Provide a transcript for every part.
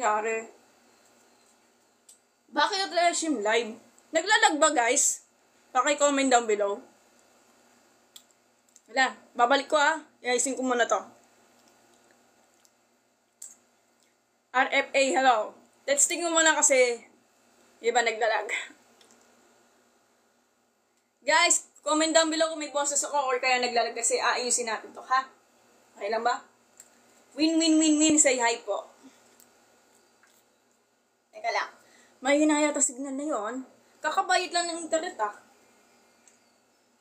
nangyari? Bakit resume live? Naglalag ba guys? Paki-comment down below. Wala, babalik ko i-icing ko muna to. RFA, hello. Testing mo muna kasi iba naglalag. Guys, comment down below kung may boses ako or kaya naglalag kasi aayusin natin to, ha? Okay lang ba? Win, say hi po. Teka lang. May hinayata signal na yon. Kakabayad lang ng internet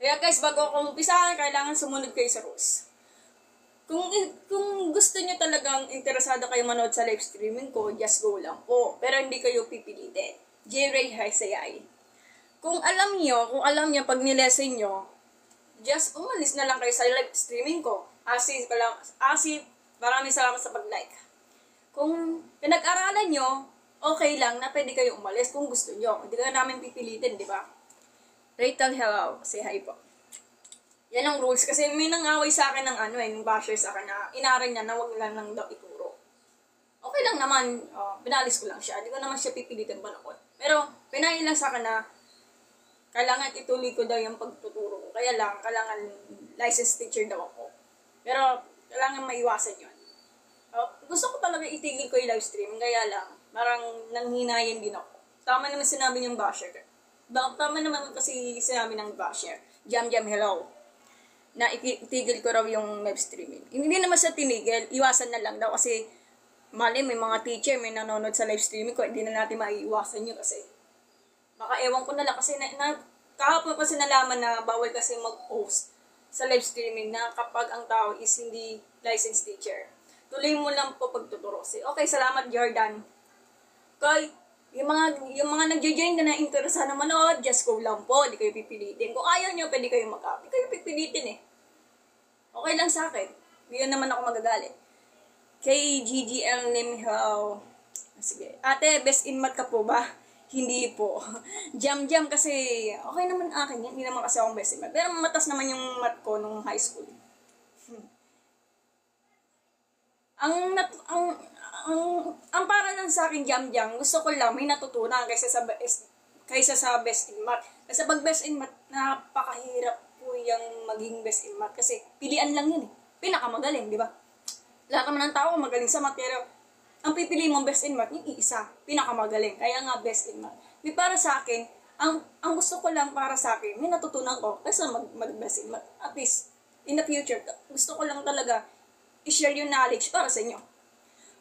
Kaya guys, bago ako umpisahan, kailangan sumunod kayo sa rules. Kung gusto nyo talagang interesado kayo manood sa live streaming ko, just go lang po. Pero hindi kayo pipilitin. J-Ray Haisayay. Kung alam nyo, pag nilesen nyo, just umalis na lang kayo sa live streaming ko. Asif, maraming salamat sa pag-like. Kung pinag-aralan nyo, okay lang na pwede kayo umalis kung gusto nyo. Hindi ka namin pipilitin, di ba? Rachel, hello. Say hi po. Yan ang rules. Kasi may nangaway sa akin ng yung basher sa akin na inaral niya na wag lang daw ituro. Okay lang naman. Pinalis ko lang siya. Hindi ko naman siya pipilitin panakot. Pero, pinahin lang sa akin na kailangan ituloy ko daw yung pagtuturo ko. Kaya lang, kailangan licensed teacher daw ako. Pero, kailangan maiwasan yun. Gusto ko talaga itigil ko yung live stream. Kaya lang, parang nanghinayan din ako. Tama naman sinabi niyang basher. Tama naman kasi sinabi ng basher. Jam, hello. Na itigil ko raw yung live streaming. Hindi naman siya tinigil. Iwasan na lang daw kasi mali may mga teacher, may nanonood sa live streaming ko. Hindi na natin maiiwasan yun kasi baka ewan ko na lang kasi kahapon kasi nalaman na bawal kasi mag-post sa live streaming na kapag ang tao is hindi licensed teacher. Tuloy mo lang po pagtuturo. Okay, salamat Jordan. Okay, yung mga nagja-join na na-interesa na manood, just go lang po, di kayo pipilitin. Kung ayaw nyo, pwede kayo mag-up. Di kayo pipilitin Okay lang sa akin. Hindi naman ako magagalit. KGGL name, hello. Sige. Ate, best in math ka po ba? Hindi po. Jam kasi, okay naman akin yan. Hindi naman kasi akong best in math. Pero matas naman yung math ko nung high school. Ang para lang sa akin, jam, gusto ko lang may natutunan kaysa sa best in math. Kasi pag best in math, napakahirap po yung maging best in math. Kasi pilian lang yun Pinakamagaling, di ba? Lahat naman ng tao magaling sa math, pero ang pipili mong best in math, yung iisa, pinakamagaling. Kaya nga best in math. Di para sa akin, ang gusto ko lang para sa akin, may natutunan ko, kasi mag-best in math. At least, in the future, gusto ko lang talaga i-share yung knowledge para sa inyo.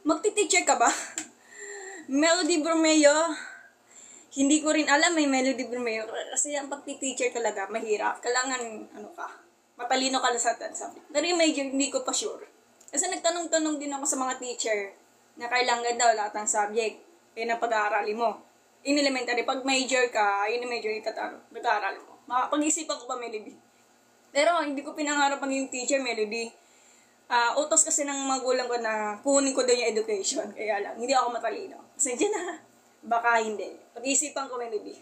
Magti-teacher ka ba? Melody Bermeo, hindi ko rin alam may Melody Bermeo. Kasi ang pagti-teacher talaga, mahirap. Kailangan, matalino ka lang sa subject. Pero yung major, hindi ko pa sure. Kasi nagtanong-tanong din ako sa mga teacher na kailangan daw lahat ng subject. Na pag-aaralin mo. In elementary, pag major ka, yun yung major pag-aaralin mo. Pag-isipan ko pa Melody. Pero hindi ko pinangarap maging teacher, Melody. Utos kasi ng magulang ko na kunin ko doon yung education. Kaya lang, hindi ako matalino. Kasi dyan baka hindi. Pag-isipan ko, Melody.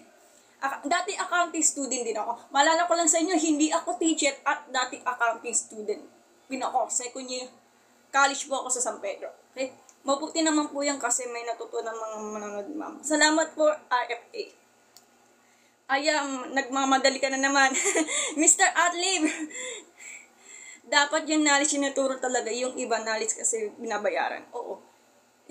Dati accounting student din ako. Maalala ko lang sa inyo, hindi ako teacher at dati accounting student. Second year, college po ako sa San Pedro. Okay? Mabuti naman po yan kasi may natutunan mga manonood, ma'am. Salamat po, RFA. Nagmamadali ka na naman. Mr. Adlib. Dapat yung knowledge yung naturo talaga, yung iba knowledge kasi binabayaran. Oo.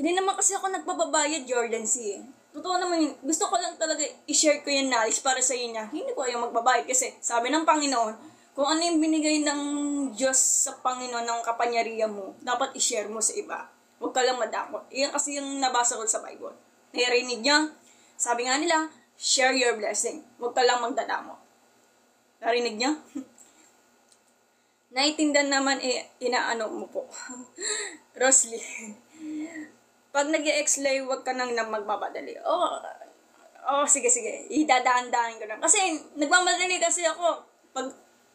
Hindi naman kasi ako nagpapabayad, Jordan C. Totoo naman yun. Gusto ko lang talaga i-share ko yung knowledge para sa inyo. Hindi ko yung magbabayad kasi sabi ng Panginoon, kung ano yung binigay ng Diyos sa Panginoon ng kapanyarihan mo, dapat i-share mo sa iba. Huwag ka lang madakot. Iyan kasi yung nabasa ko sa Bible. Narinig niya, sabi nga nila, share your blessing. Huwag ka lang magdadamo. Narinig niya? Naitindan naman, inaano mo po. Rosly. Pag nag-i-exlay, huwag ka nang magmamadali. Sige. Idadaan-daan ko na. Kasi, nagmamadali kasi ako.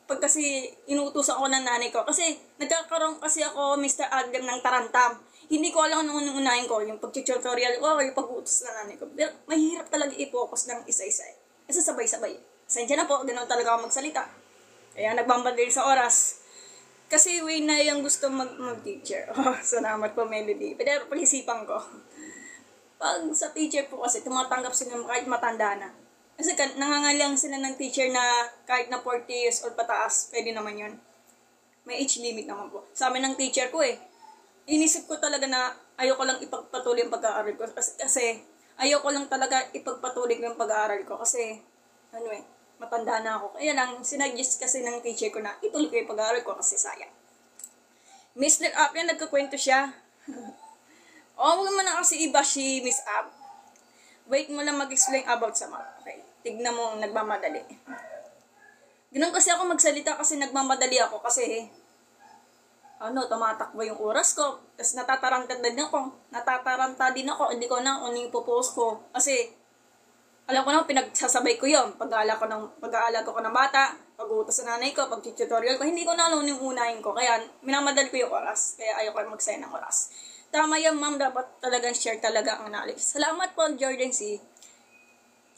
Pag kasi inuutosan ako ng nanay ko. Kasi, nagkakaroon kasi ako, Mr. Adam, ng tarantam. Hindi ko alam kung anong unahin ko. Yung pag-tutorial ko, yung pag-uutos ng nanay ko. Pero, mahirap talaga i-focus ng isa-isa. Kasi sabay-sabay. Sensya na po, ganoon talaga ako magsalita. Kaya, nagmamadali sa oras. Kasi way na yung gusto mag-teacher. Salamat po, Melody. Pero pag-isipan ko. Pag sa teacher po kasi, tumatanggap sila kahit matanda na. Kasi nangangailangan sila ng teacher na kahit na 40 years old pataas, pwede naman yun. May age limit naman po. Sa amin ng teacher ko inisip ko talaga na ayoko lang ipagpatuloy yung pag-aaral ko. Kasi ayoko lang talaga ipagpatuloy yung pag-aaral ko. Kasi, matanda na ako. Kaya lang, sinuggest kasi ng teacher ko na ituloy ko yung pag-aaral ko kasi sayang. Mr. Up yan, nagkakwento siya. Huwag mo na kasi iba si Miss Up. Wait mo lang mag-explain about sa math. Okay, tignan mo nagmamadali. Ganun kasi ako magsalita kasi nagmamadali ako kasi tumatakbo yung oras ko. Tapos natataranta din ako. Hindi ko na kung yung popost ko. Kasi, alam ko na, pinagsasabay ko yun. Pag-aalaga ko ng bata, pag-uutos sa nanay ko, pag-tutorial ko, hindi ko na alam yung unahin ko. Kaya, minamadali ko yung oras. Kaya ayoko magsayang ng oras. Tama yan, ma'am. Dapat talagang share talaga ang knowledge. Salamat po, Jordan C.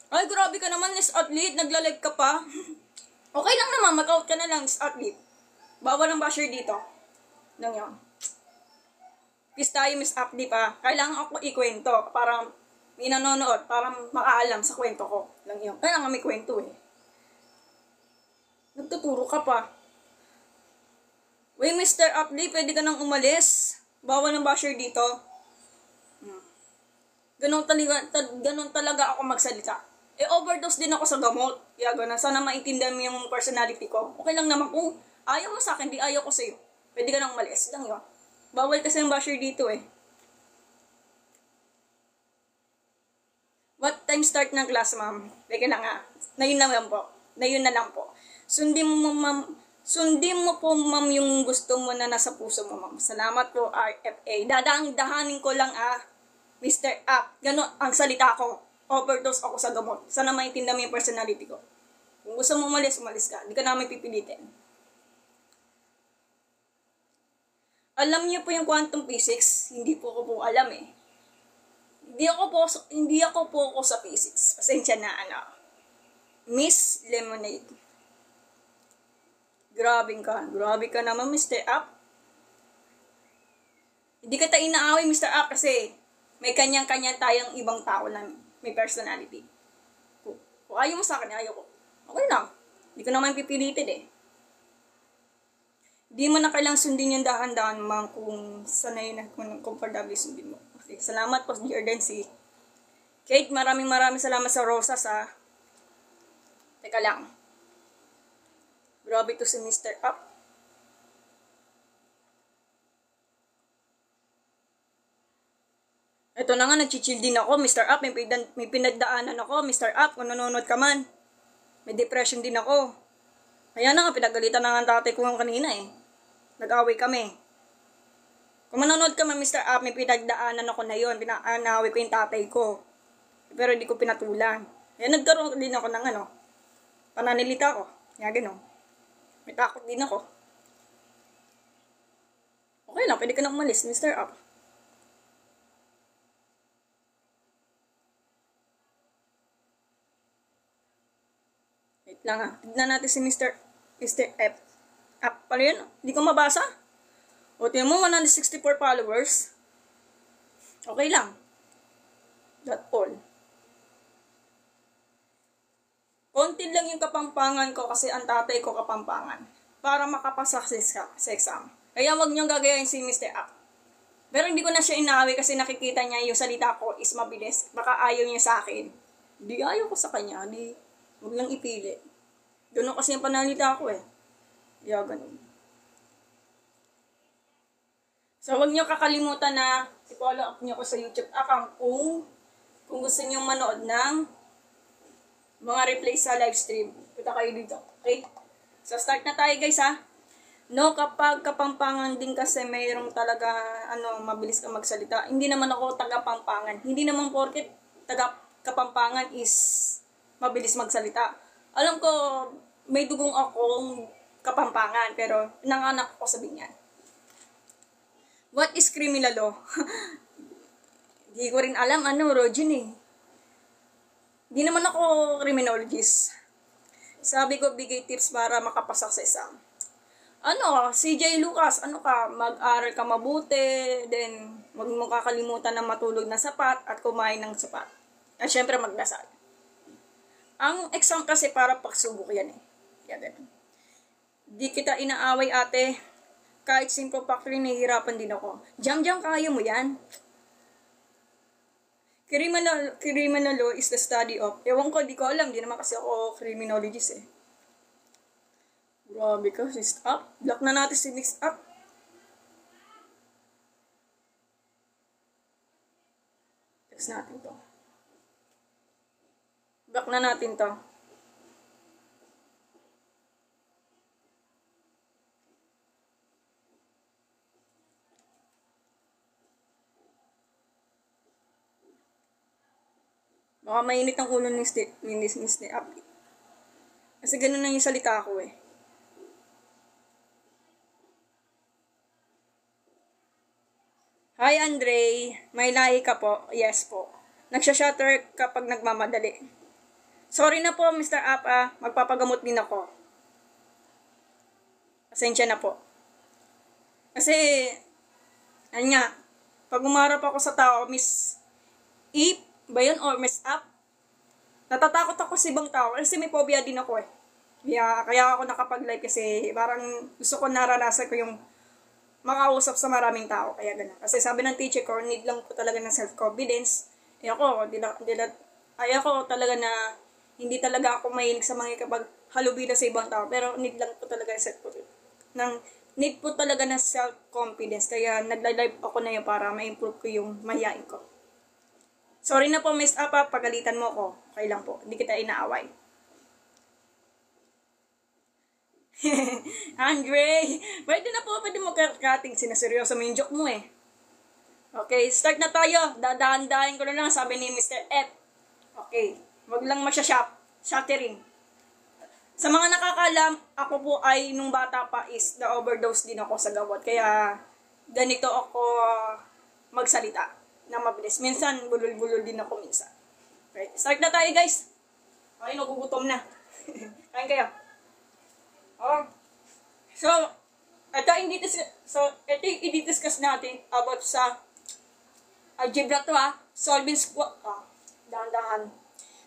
Ay, grabe ka naman, Miss Athlete. Nagla-live ka pa. Okay lang naman, mag-out ka na lang, Miss Athlete. Bawal ang basher dito. Lang yun. Peace tayo, Miss Athlete pa. Kailangan ako ikwento. Parang may nanonood. Parang makaalam sa kwento ko. Lang yun. Kailangan may kwento Nagtuturo ka pa. Wait, Mr. Athlete, pwede ka nang umalis. Bawal ng basher dito. Ganun talaga ako magsalita. Overdose din ako sa gamot. Kaya ganun. Sana maintindihan mo yung personality ko. Okay lang naman kung ayaw mo sa akin, di ayaw ko sa'yo. Pwede ka nang umalis. Lang yun. Bawal kasi ng basher dito What time start ng class, ma'am? Teka lang Nayon na lang po. Sundin mo po, ma'am, yung gusto mo na nasa puso mo, ma'am. Salamat po, RFA. Dahanin ko lang, Mr. Up. Gano'n ang salita ko. Overdose ako sa gamot. Sana maintindihan mo yung personality ko. Kung gusto mo umalis ka. Hindi ka namin pipilitin. Alam niyo po yung quantum physics? Hindi po ko alam Hindi ako po sa physics. Pasensya na, Miss Lemonade. Grabe ka naman, Mr. Up. Hindi ka tayo inaaway, Mr. Up, kasi may kanyang-kanya tayong ibang tao na may personality. Kung ayaw mo sa akin, ayaw ko. Okay lang. Hindi ko naman pipilitin Hindi mo na kailang sundin yung dahan-dahan, ma'am, kung sanay na kung comfortable sundin mo. Okay, salamat po, Jordan C. Kate, maraming salamat sa rosas, Teka lang. Grabe to si Mr. Up. Ito na nga, nag-chill din ako, Mr. Up. May pinagdaanan ako, Mr. Up. Kung nanonood ka man. May depression din ako. Kaya na nga, pinagalitan na nga tatay ko kanina Nag-away kami. Kung manonood ka man, Mr. Up, may pinagdaanan ako na yun. Pinaway ko yung tatay ko. Pero hindi ko pinatulan. Kaya nagkaroon din ako ng pananilita ko. Kaya gano'n. May takot din ako. Okay lang, pwede ka na umalis, Mr. Up. Wait lang Tignan natin si Mr. F. Up pala yun. Hindi ko mabasa. Tingnan mo, 164 followers. Okay lang. That's all. Konti lang yung kapampangan ko kasi ang tatay ko kapampangan. Para makapasa sa exam. Kaya wag niyong gagayahin si Mr. Up. Pero hindi ko na siya inaaway kasi nakikita niya yung salita ko is mabilis. Baka ayaw niya sa akin. Di ayaw ko sa kanya. Huwag lang ipili. Ganun kasi yung panalita ko Kaya ganun. So wag niyo kakalimutan na i-follow up niyo ko sa YouTube account kung gusto niyo manood ng mga replay sa live stream. Punta kayo dito. Okay? So, start na tayo, guys, No, kapag kapampangan din kasi mayroong talaga, mabilis ka magsalita. Hindi naman ako taga-pampangan. Hindi naman porket taga-kapampangan is mabilis magsalita. Alam ko, may dugong akong kapampangan, pero nanganak ako sa Binyan. What is criminal law? Hindi ko rin alam, Rogen Di naman ako criminologist. Sabi ko, bigay tips para makapasa sa exam. CJ Lucas, mag-aral ka mabuti, then Huwag mo kakalimutan na matulog na sapat at kumain ng sapat. At syempre magdasal. Ang exam kasi para pagsubok yan eh. Kaya ganun. Di kita inaaway ate. Kahit simple factory, nahihirapan din ako. Jam-jam, kaya mo yan. Criminal law is the study of... Ewan ko, di ko alam. Di naman kasi ako criminologist eh. Grabe ka, mixed up. Block na natin si mixed up. Text natin to. Block na natin to. Baka mainit ang ulo ni Stay Up. Kasi ganun na yung salita ko eh. Hi Andre, may lahi ka po? Yes po. Nagsha-shutter kapag nagmamadali. Sorry na po Mr. Up magpapagamot din ako. Pasensya na po. Kasi, ano nga, pag umarap ako sa tao, Miss Ip, ba yun? Or Miss Up? Natatakot ako sa ibang tao kasi may phobia din ako eh. Kaya ako nakapag-live kasi parang gusto ko naranasan ko yung makausap sa maraming tao. Kaya gano'n. Kasi sabi ng teacher ko, need lang po talaga ng self-confidence. Ako talaga na hindi talaga ako mahilig sa mga kapag halubila sa ibang tao. Pero need lang po talaga ng self-confidence. Need po talaga ng self-confidence. Kaya nagla-live ako na yun para ma-improve ko yung mahihain ko. Sorry na po, Miss Apa, pagalitan mo ko. Okay lang po, hindi kita inaaway. Andre, pwede mo kakating, sinaseryoso mo yung joke mo eh. Okay, start na tayo. Dadahan-dahin ko na lang, sabi ni Mr. F. Okay, wag lang shattering. Sa mga nakakalam, ako po ay nung bata pa is na-overdose din ako sa gamot. Kaya ganito ako magsalita na mabilis. Minsan, bulol-bulol din ako minsan. Okay, start na tayo guys. Okay, nagugutom na. Kain kayo. Oh. So, ito i-discuss natin about sa algebra to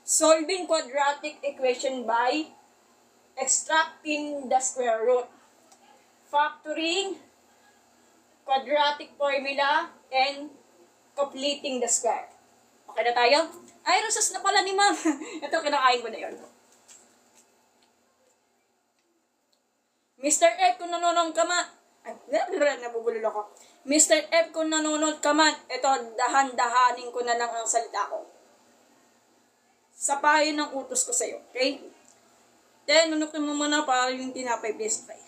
solving quadratic equation by extracting the square root, factoring, quadratic formula, and completing the square. Okay na tayo? Ay, rosas na pala ni ma'am. Ito, kinakain ko na yun. Mr. F, kung nanonood ka man. Ay, nabubulol ako. Mr. F, kung nanonood ka man, ito, dahan-dahanin ko na lang ang salita ko. Sa payo ng utos ko sa'yo. Okay? Then, nunukin mo muna para yung tinapay, please. Okay.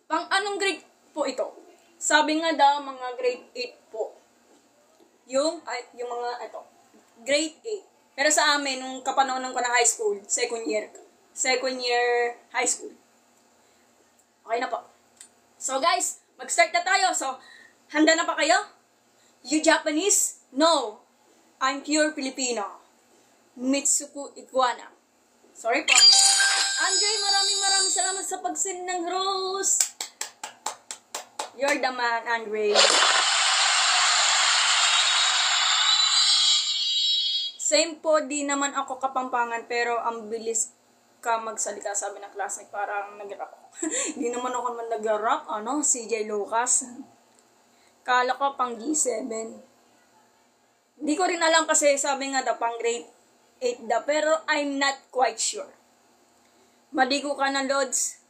Pang anong grade po ito? Sabi nga daw, mga grade 8 po. Yung mga, grade 8. Pero sa amin, nung kapanonan ko na high school, second year high school. Okay na po. So guys, mag-start na tayo. So, handa na pa kayo? You Japanese? No. I'm pure Filipino. Mitsuku Iguana. Sorry po. Andre, maraming salamat sa pag-send ng rose. You're the man, Andre. Same po, di naman ako Kapampangan, pero ang bilis ka magsalita, sabi ng classmate, parang nag-rap ako. Di naman ako nag-rap, CJ Lucas. Kala ko pang G7. Hindi ko rin alam kasi sabi nga pang grade 8 pero I'm not quite sure. Maligo ka na, Lods.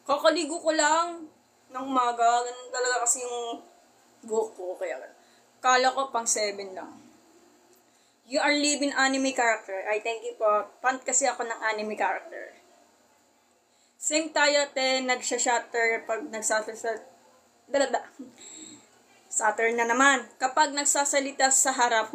Kakaligo ko lang ng umaga, ganun talaga kasi yung buhok ko, kaya kala ko pang 7 lang. You are living anime character. Ay, thank you po. Fan kasi ako ng anime character. Same tayo, nagsha-shatter pag Saturn na naman. Kapag nagsasalita sa harap,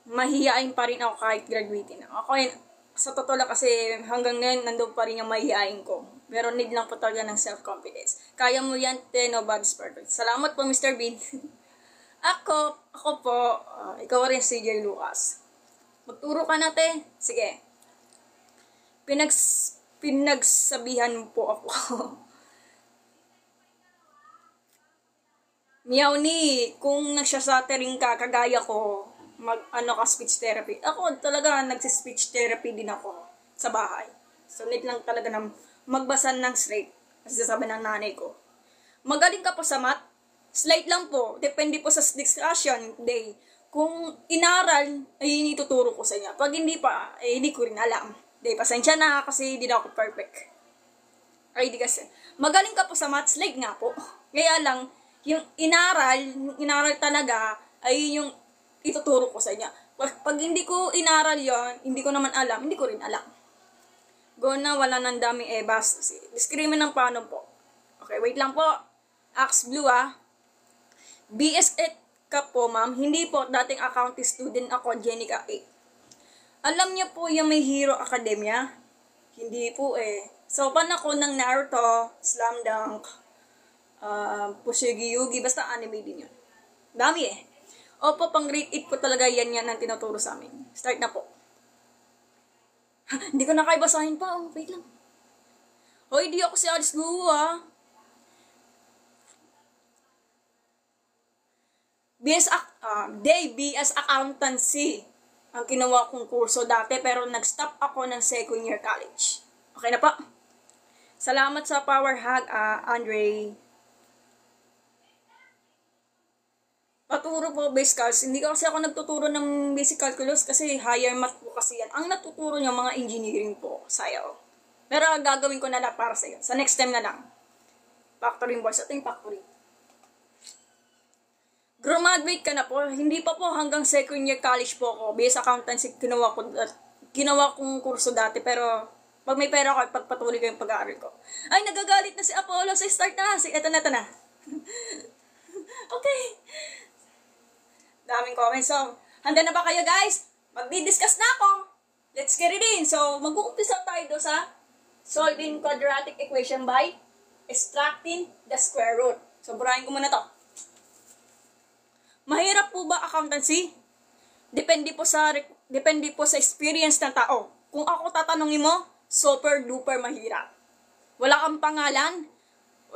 mahihain pa rin ako kahit graduating na. Ako yun, sa totoo lang kasi hanggang ngayon, nandun pa rin yung mahihain ko. Pero need lang po talaga ng self-confidence. Kaya mo yan, nobody's perfect. Salamat po, Mr. Bean. Ako po, ikaw rin si CJ Lucas. Magturo ka natin. Sige. Pinagsabihan po ako. Miyaw ni, kung nagsasaturing ka, kagaya ko, ka speech therapy. Ako talaga, nagsi-speech therapy din ako sa bahay. So, need lang talaga na magbasa ng straight. Kasi sabi ng nanay ko. Magaling ka po sa math? Slight lang po. Depende po sa discussion day. Kung inaral, ay ituturo ko sa inyo. Pag hindi pa, hindi ko rin alam. Pasensya na kasi hindi na ako perfect. Ay, di kasi. Magaling ka po sa math? Slight nga po. Kaya lang, yung inaral talaga, ay yung ituturo ko sa inyo. Pag hindi ko inaral yon, hindi ko naman alam, hindi ko rin alam. Go na, wala nang daming ebas. Discrimin ng paano po. Okay, wait lang po. Axe Blue BS ka po, ma'am. Hindi po, dating accounting student ako, Jenica 8. Alam niyo po yung may Hero Academia? Hindi po So, pan ako ng Naruto, Slam Dunk, Pushigi Yugi, basta anime din yun. Dami Opo, pang grade 8 po talaga yan ang tinuturo sa amin. Start na po. Hindi ko na kayo basahin pa. Wait lang. Hoy, di ako si Alice Guo BS Accountancy ang kinuha kong kurso dati, pero nag-stop ako ng second year college. Okay na po. Salamat sa power hug, Andre. Paturo po basic calculus. Hindi kasi ako nagtuturo ng basic calculus kasi higher math po kasi yan. Ang natuturo niya mga engineering po sa'yo. Pero gagawin ko na lang para sa'yo. Sa next time na lang. Factoring boys. Ito yung factoring. Graduate ka na po. Hindi pa po hanggang second year college po ako. Basic accountancy ginawa kong kurso dati. Pero pag may pera ko, pagpatuloy ko yung pag-aaral ko. Ay, nagagalit na si Apollo. Sa start na. Ito na. Okay. Daming comments. So, handa na ba kayo guys? Magdi-discuss na ako. Let's get it in. So, mag-uumpisa tayo sa solving quadratic equation by extracting the square root. So, burahin ko muna to. Mahirap po ba accountancy? Depende po sa experience ng tao. Kung ako tatanungin mo, super duper mahirap. Wala kang pangalan?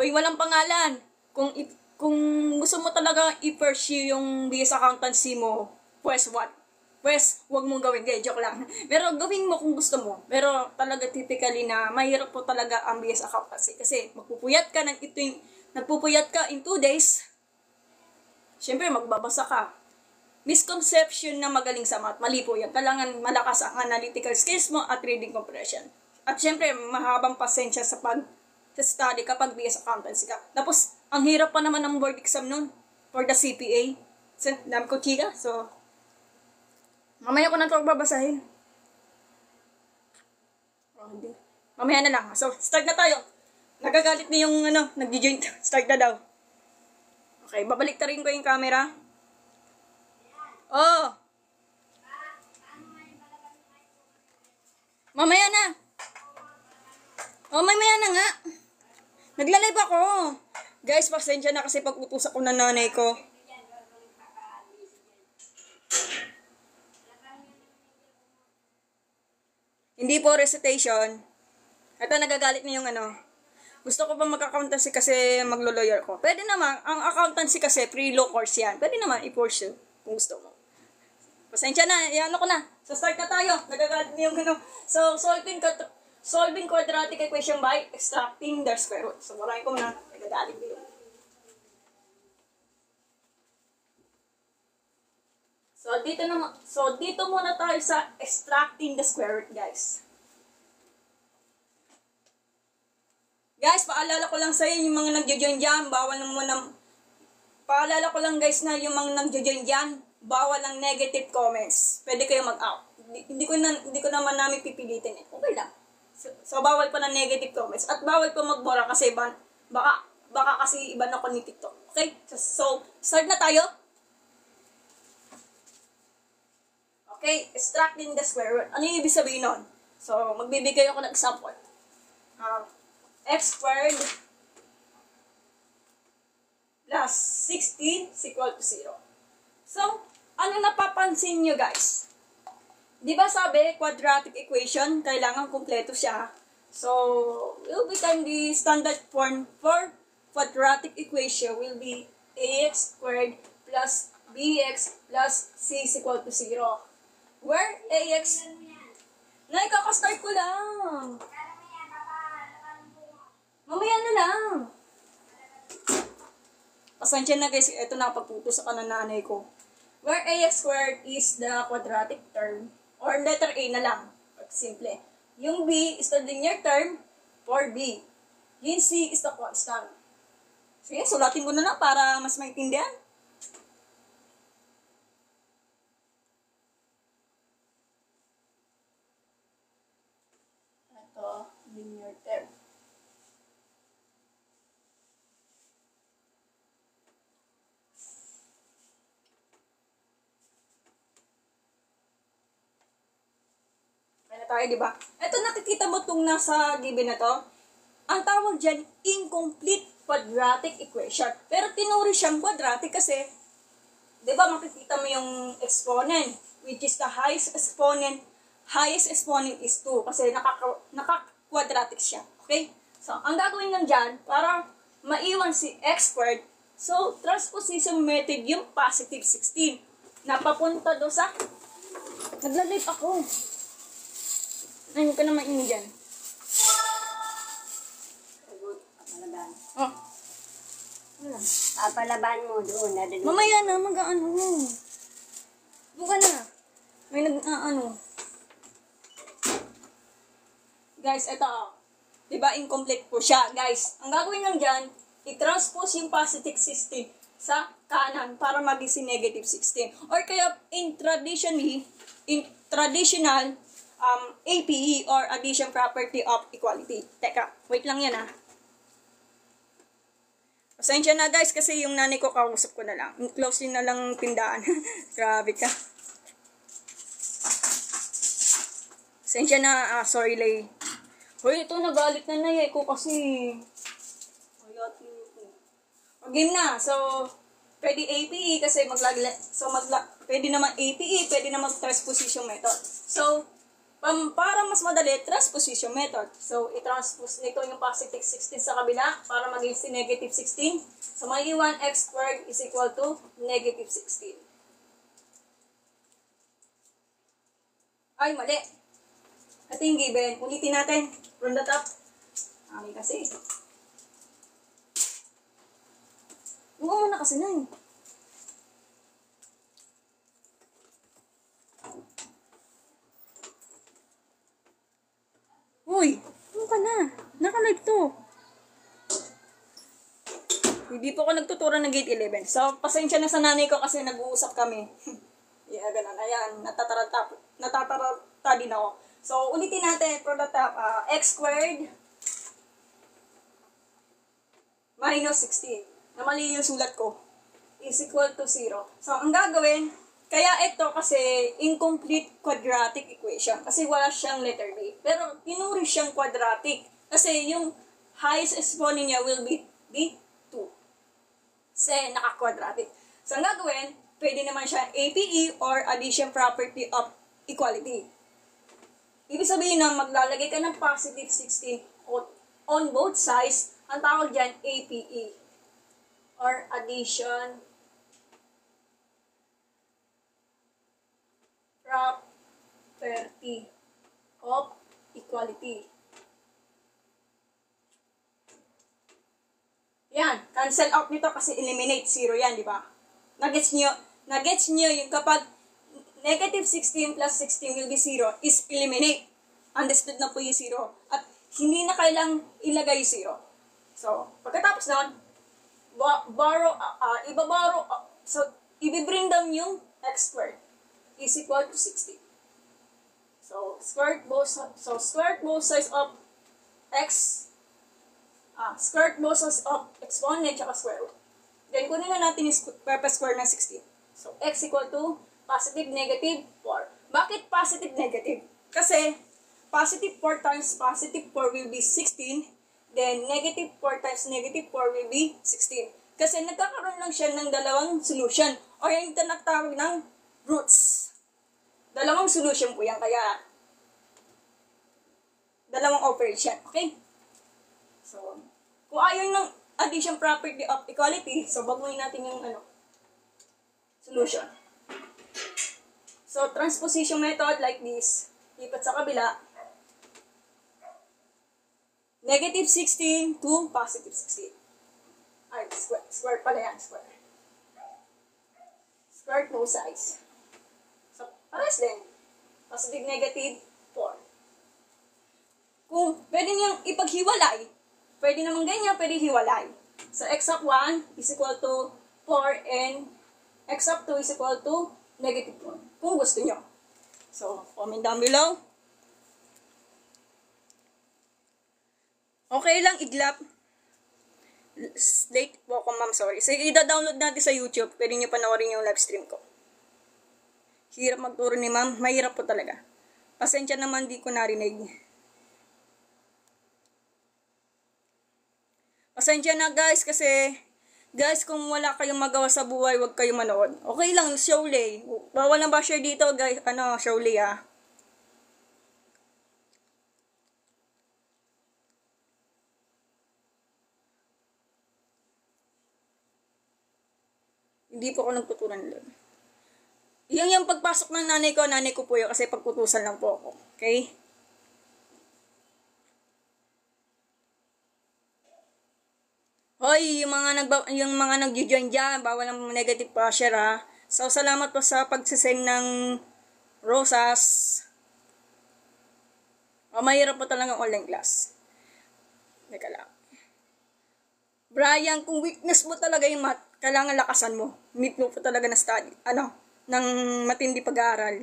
Walang pangalan. Kung gusto mo talaga i-pursue yung BS accountancy mo, pues what? Pues, wag mong gawin. Joke lang. Pero gawin mo kung gusto mo. Pero talaga typically na mahirap po talaga ang BS accountancy. Kasi nagpupuyat ka in 2 days. Siyempre, magbabasa ka. Misconception na magaling sa math. Mali po yan. Kailangan malakas ang analytical skills mo at reading comprehension. At siyempre, mahabang pasensya sa study kapag BS accountancy ka. Tapos, ang hirap pa naman ng board exam nun for the CPA. Dami ko chika. So, mamaya ko na ito babasahin. Mamaya na lang. So, start na tayo. Nagagalit na yung nag-joint. Start na daw. Okay, babalik ta rin ko yung camera. Oh! Mamaya na. Mamaya na nga. Nagla-live ako. Guys, pasensya na kasi pag-utos ako ng nanay ko. Hindi po recitation. Ito, nagagalit na yung Gusto ko pa mag-accountancy kasi maglo-lawyer ko. Pwede naman, ang accountancy kasi pre-law course yan. Pwede naman i-pursue kung gusto mo. Pasensya na, ko na. So, start na tayo. Nagagalit na yung So, solving quadratic equation by extracting their square root. So, maraming ko muna. Nagagalit na yun. So, dito muna tayo sa extracting the square root, guys. Guys, paalala ko lang sa inyo, yung mga nagjo-join dyan, paalala ko lang guys na yung mga nagjo-join dyan, bawal ang negative comments. Pwede kayo mag-out. Hindi ko naman namin pipilitin Okay lang. So, bawal pa ng negative comments. At bawal pa magbura kasi baka kasi iba na ko ni TikTok. Okay? So, start na tayo. Okay, extracting the square root. Ano yung ibig sabihin nun? So, magbibigay ako ng example. X squared plus 16 is equal to 0. So, ano napapansin nyo guys? Di ba sabi, quadratic equation, kailangan kumpleto siya. So, will become the standard form for quadratic equation will be ax squared plus bx plus c is equal to 0. Where ax, nakakastart ko lang. Mamaya na lang. Pasensya na guys, ito nakapagputo sa kanananay ko. Where ax squared is the quadratic term, or letter A na lang, simple. Yung b is the linear term for b. Yung c is the constant. Sige, sulatin ko na lang para mas maintindihan. Ito, linear term. Kaya tayo, di ba? Ito, nakikita mo itong nasa given na to. Ang tawag dyan, incomplete quadratic equation. Pero tinuri siyang quadratic kasi, di ba, makikita mo yung exponent, which is the highest exponent is 2 kasi naka-quadratic siya. Okay? So, ang gagawin lang dyan, para maiwan si x squared, so, transposition method yung positive 16. Napapunta doon sa, nagla-live ako. Ayun ka na maingin dyan. Oh. Ano? Papalaban mo doon. Mamaya na, mag-ano. Doon ka na. May nag-ano. Guys, ito. Diba, incomplete po siya. Guys, ang gagawin lang dyan, i-transpose yung positive 16 sa kanan para maging si negative 16. Or kaya, in traditional APE or addition property of equality. Teka, wait lang yan ah. Pasensya na guys kasi yung nanay ko kausap ko na lang. Close na lang tindahan. Grabe ka. Pasensya na, sorry lay. Hoy, ito nagalit na nanay ko kasi. Game na. So, pwede APE kasi pwede naman APE, pwede naman transposition method. So, para mas madali, transposition method. So, i-transpose nito yung positive 16 sa kabila para maging si negative 16. So, may 1x squared is equal to negative 16. Ay, mali. Ito yung given. Ulitin natin. From the top. Kasi. Oo muna kasi na eh. Uy, ano ka na? Naka-live to. Hindi po ako nagtuturo ng grade 11. So, pasensya na sa nanay ko kasi nag-uusap kami. Yeah, ganun. Ayan, natatarata din ako. So, ulitin natin. From the top, x squared minus 16. Na mali yung sulat ko. Is equal to 0. So, ang gagawin, kaya ito kasi incomplete quadratic equation. Kasi wala siyang letter B. Pero tinuri siyang quadratic. Kasi yung highest exponent niya will be 2. Kasi naka-quadratic. So ang gagawin, pwede naman siya APE or addition property of equality. Ibig sabihin na maglalagay ka ng positive 16 on both sides. Ang tawag dyan APE or addition property of equality. Yan, cancel out nito kasi eliminate 0 yan, di ba? Nagets nyo yung kapag negative 16 plus 16 will be 0 is eliminate. Understood na po yung 0. At hindi na kailang ilagay yung 0. So, pagkatapos nun, ibibring down yung x squared is equal to 16. So, square both sides of x, square both sides of exponent at square root. Then, kunin na natin yung purpose square ng 16. So, x equal to positive, negative, 4. Bakit positive, negative? Kasi, positive 4 times positive 4 will be 16. Then, negative 4 times negative 4 will be 16. Kasi nagkakaroon lang siya ng dalawang solution. O yung tinatawag ng roots. Dalawang solution po yan. Kaya, dalawang operation. Okay? So, kung ayaw addition property of equality. So, baguhin natin yung solution. So, transposition method like this. Lipat sa kabila. Negative 16 to positive 16. Ay, square. Square pala yan, square. Square both sides. So, pares din. Positive, negative, 4. Kung pwede niyang ipaghiwalay, pwede naman ganyan, pwede hiwalay. So, x of 1 is equal to 4 and x of 2 is equal to negative 1. Kung gusto niyo. So, comment down below. Okay lang, iglap. Late po ako, ma'am. Sorry. So, i-download natin sa YouTube. Pwede niyo panoorin yung live stream ko. Hirap magturo ni ma'am. Mahirap po talaga. Pasensya naman, di ko narinig. Pasensya na guys, kasi guys, kung wala kayong magawa sa buhay, huwag kayong manood. Okay lang, Showlay. Bawal na ba share dito, guys? Showlay ah. Hindi po ako nagtutunan lang. Yung pagpasok ng nanay ko po yun kasi pagputusan lang po ako. Okay? Hoy, yung mga nag-join dyan, bawal ang negative pressure ha. So, salamat po sa pagsisend ng rosas. Mahirap po talaga online class. Teka lang. Brian, kung weakness mo talaga yung math, kailangan lakasan mo. Meet mo po talaga na study. Ng matindi pag-aaral.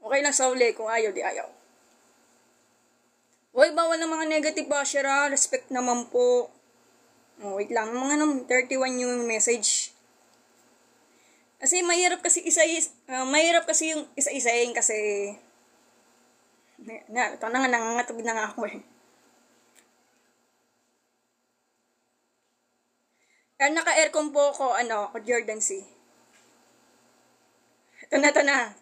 Okay lang sa uli, kung ayaw, di ayaw. Hoy, bawal ng mga negative basher ha. Respect naman po. Wait lang. Mga 31 yung message. Kasi mahirap kasi yung isa-isahin kasi ito na nga, nangangatog na nga ako eh. Kaya naka-aircon po ako, Jordan C. Ito na.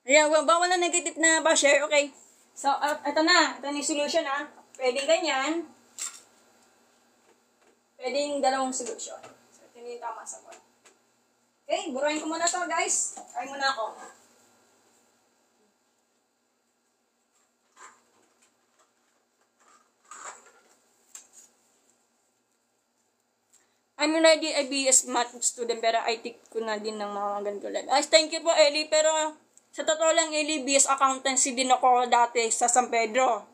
Ayan, bawal na negative na basher, okay. So, ito na yung solution ha. Pwedeng ganyan. Pwedeng dalawang solution. So, ito yung tama sa point. Okay, burahin ko muna to guys. Kain muna ako. I'm already a BS math student pero I take ko na din ng mga ganito lang. Guys, thank you po Eli, pero sa totoo lang Eli, BS accountancy din ako dati sa San Pedro.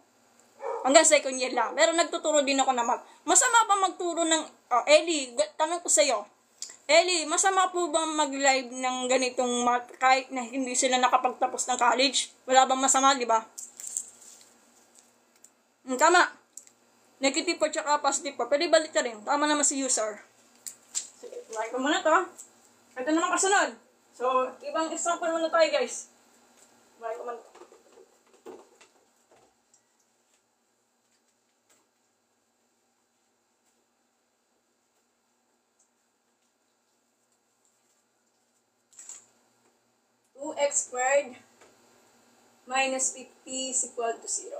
Hanggang second year lang. Pero nagtuturo din ako ng math. Masama ba magturo ng, Eli, tanong ko sa'yo. Eli, masama po ba mag-live ng ganitong math kahit na hindi sila nakapagtapos ng college? Wala bang masama, di ba? Tama. Negative po tsaka positive po. Pwede balik ka rin. Tama naman si user. Sige, like ko muna to. Ito naman kasunod. So, ibang example muna tayo guys. Like ko muna to. X squared minus 50 is equal to 0.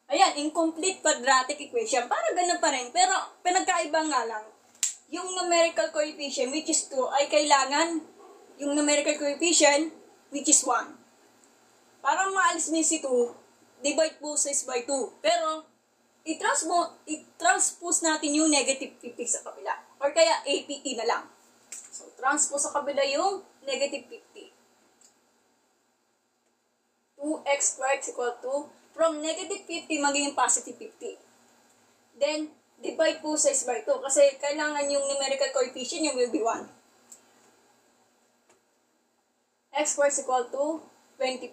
Ayan, incomplete quadratic equation. Para ganun pa rin. Pero, pinagkaiba nga lang. Yung numerical coefficient, which is 2, ay kailangan yung numerical coefficient, which is 1. Para maalis mo si 2, divide both sides by 2. Pero, i-transpose natin yung negative 50 sa kabila. Or kaya, APE na lang. So, transpose sa kabila yung negative 50. 2x squared is equal to, from negative 50 magiging positive 50. Then, divide po sides by 2. Kasi kailangan yung numerical coefficient yung will be 1. X squared is equal to 25.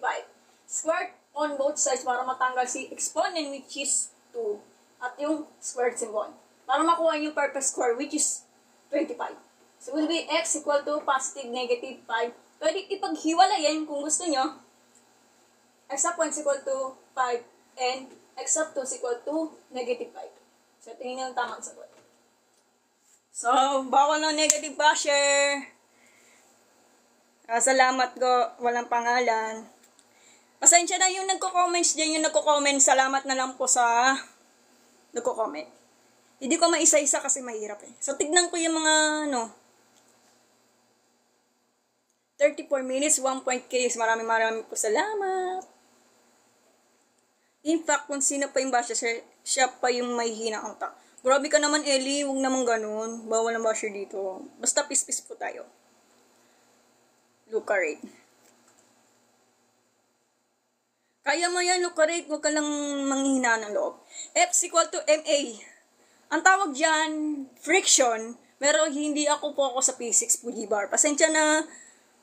Squared on both sides para matanggal si exponent which is 2. At yung squared symbol. Para makuha yung perfect square which is 25. So, will be x equal to positive negative 5. Pwede ipaghiwalayin kung gusto nyo. X of 1 is equal to 5 and x of 2 is equal to negative 5. So, tingin nyo yung tamang sagot. So, bawal ng negative basher. Salamat ko, walang pangalan. Pasensya na yung nagko-comments dyan, yung nagko-comment. Salamat na lang po sa nagko-comment. Hindi ko maisa-isa kasi mahirap eh. So, tignan ko yung mga, 34 minutes, 1.k. Maraming po salamat. In fact, kung sino pa yung basher, siya pa yung may hinang utak. Grabe ka naman, Ellie. Huwag naman ganun. Bawal ang basher dito. Basta pis-pis po tayo. Luca rate. Kaya mo yan, Luca rate. Huwag ka lang manghihina ng loob. F is equal to MA. Ang tawag dyan, friction. Pero hindi ako focus sa P6 Fuji bar. Pasensya na,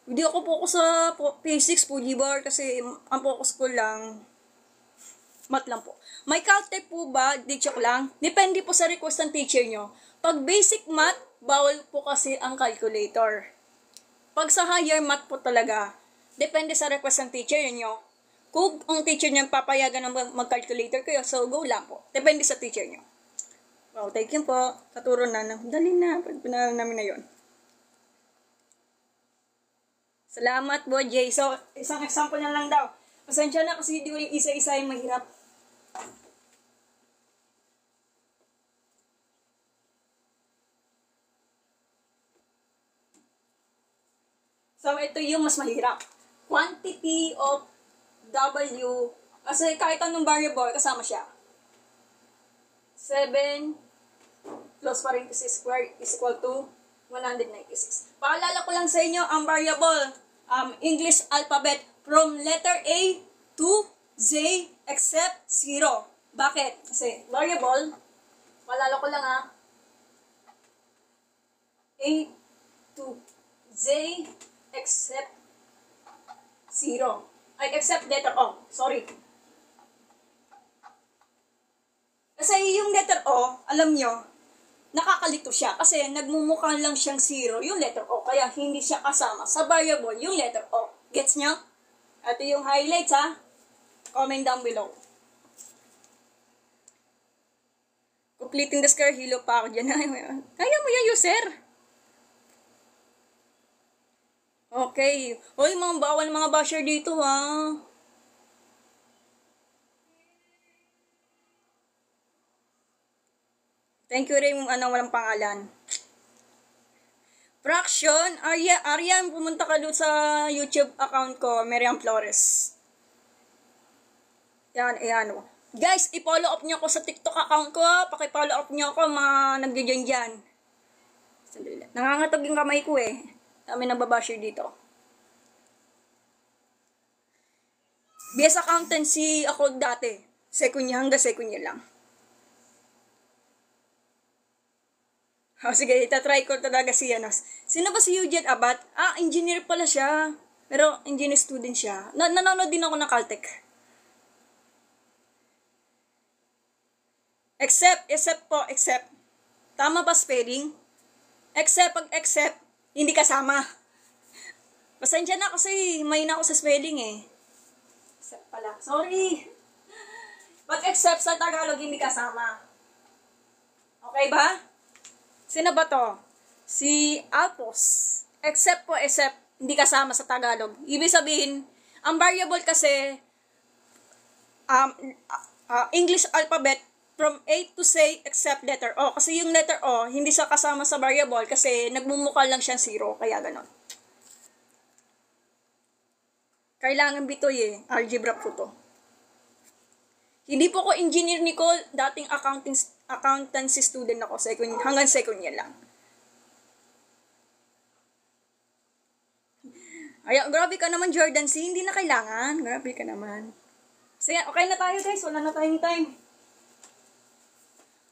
hindi ako focus sa P6 Fuji bar kasi ang focus ko lang, math lang po. May caltech po ba? Di joke lang. Depende po sa request ng teacher nyo. Pag basic math, bawal po kasi ang calculator. Pag sa higher math po talaga, depende sa request ng teacher nyo. Kung ang teacher nyo papayagan ng mag-calculator kayo, so go lang po. Depende sa teacher nyo. Wow, thank you po. Katuro na. Dali na. Pagpinalan namin na yun. Salamat po, Jay. So, isang example na lang daw. Pasensya na kasi hindi ko yung isa-isa yung mahirap. So, ito yung mas mahirap. Quantity of W. Kasi kahit anong variable, kasama siya. 7 plus parenthesis square is equal to 196. Paalala ko lang sa inyo, ang variable, English alphabet, from letter A to Z except 0. Bakit? Kasi variable, paalala ko lang A to Z except 0. Ay, except letter O. Sorry. Kasi yung letter O, alam nyo, nakakalito siya. Kasi nagmumukha lang siyang 0 yung letter O. Kaya hindi siya kasama sa variable yung letter O. Gets nyo? Ito yung highlights Comment down below. Completing the square, hilo pa ako dyan. Kaya mo yan, user. Okay. Hoy, mga bawal mga basher dito, Thank you rin yung walang pangalan. Fraction, Arian, pumunta ka doon sa YouTube account ko, Miriam Flores. Yan. Guys, i-follow up niyo ako sa TikTok account ko, paki-follow up niyo ako, mga nagdiyan dyan. Nangangatog yung kamay ko Kami nababasher dito. BS accountancy ako dati. Second year hanggang second year lang. Sige, itatry ko talaga si Sino ba si Eugene Abad? Engineer pala siya. Pero engineer student siya. Nanonood din ako ng Caltech. Except. Tama ba spelling? Pag except, hindi kasama. Pasensya na kasi may na ako sa spelling Except pala. Sorry. Pag except sa Tagalog, hindi kasama. Okay ba? Sino ba to? Si Alpos. Except, hindi kasama sa Tagalog. Ibig sabihin, ang variable kasi, English alphabet, from A to Z except letter O. Kasi yung letter O, hindi siya kasama sa variable kasi nagmumukha lang siyang 0. Kaya ganon. Kailangan bitoy Algebra po to. Hindi po ko engineer, Nicole. Dating accountancy student ako. Hanggang second year lang. Ay, grabe ka naman, Jordan C. Hindi na kailangan. Grabe ka naman. Sige, okay na tayo, guys. Wala na tayong time.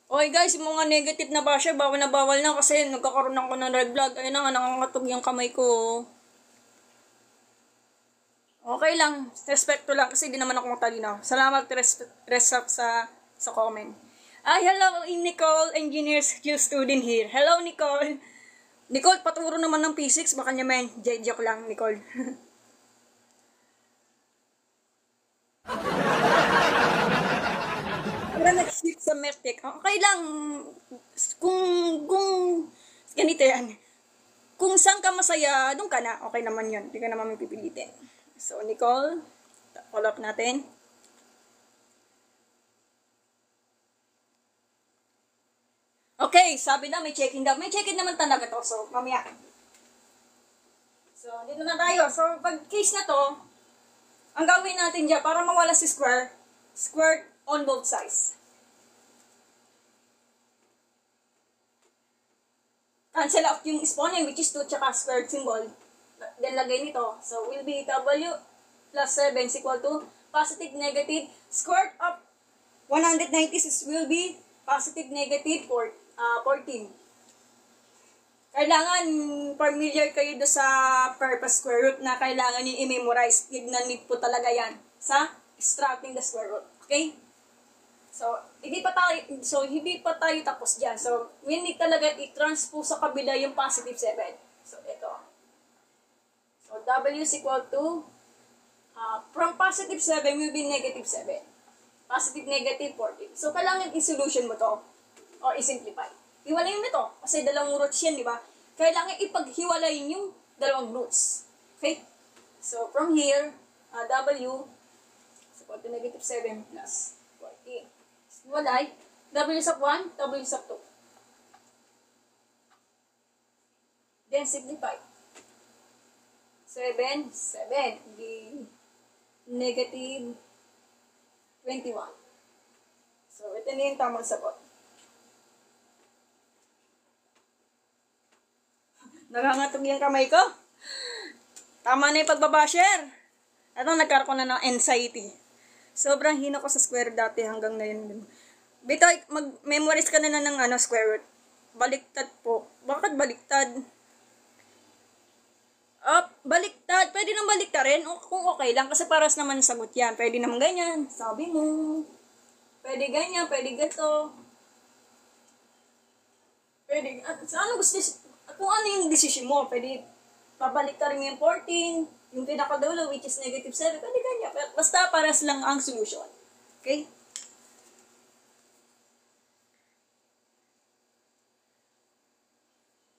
Okay guys, mga negative na basher, bawal na kasi nagkakaroon ako ng red flag. Ayun na nga, nakakatog yung kamay ko. Okay lang, respeto lang kasi di naman ako matalino. Salamat respect sa comment. Hello Nicole, engineer student here. Hello Nicole. Nicole, paturo naman ng P6, baka niya men. Joke lang, Nicole. Nag-shift sa Mertec. Okay lang. Kung ganito yan. kung saan ka masaya, doon ka na. Okay naman yun. Hindi ka naman may pipilitin. So, Nicole, follow up natin. Okay, sabi na may check-in daw. May check-in naman talaga to. So, mamaya. So, dito na tayo. So, pag case na to, ang gawin natin dyan, para mawala si square on both sides. Cancel out yung exponent, which is 2, tsaka squared symbol. Then, lagay nito. So, will be W plus 7 is equal to positive, negative. Square of 190 will be positive, negative 14. Kailangan familiar kayo do sa purpose square root na kailangan nyo i-memorize. Need po talaga yan sa extracting the square root. Okay? So, hindi pa tayo tapos dyan. So, we need talaga i-transpose sa kabila yung positive 7. So, ito. So, W is equal to, from positive 7 will be negative 7. Positive, negative 14. So, kailangan i-solution mo to or i-simplify. Hiwalayin mo ito. Kasi dalawang roots yan, di ba? Kailangan ipaghiwalayin yung dalawang roots. Okay? So, from here, W is equal to negative 7 plus 14. Hiwalay. W sub 1, W sub 2. Then, simplify. 7, di negative 21. So, ito na yung tamang sagot. Nangangatog yung kamay ko. Tama na yung pagbabasher. Ito, nagkaroon na ng anxiety. Sobrang hina ko sa square dati hanggang na yun. Bito, mag-memorize ka na ng square root. Baliktad po. Bakit baliktad? Baliktad. Pwede nang baliktad rin kung okay lang. Kasi paras naman sagot yan. Pwede naman ganyan. Sabi mo. Pwede ganyan. Pwede gato. Pwede. Ano gusto? Kung ano yung decision mo. Pwede pabaliktad rin yung 14. Yung pinakadulo, which is negative 7. Pwede ganyan. Basta paras lang ang solution. Okay?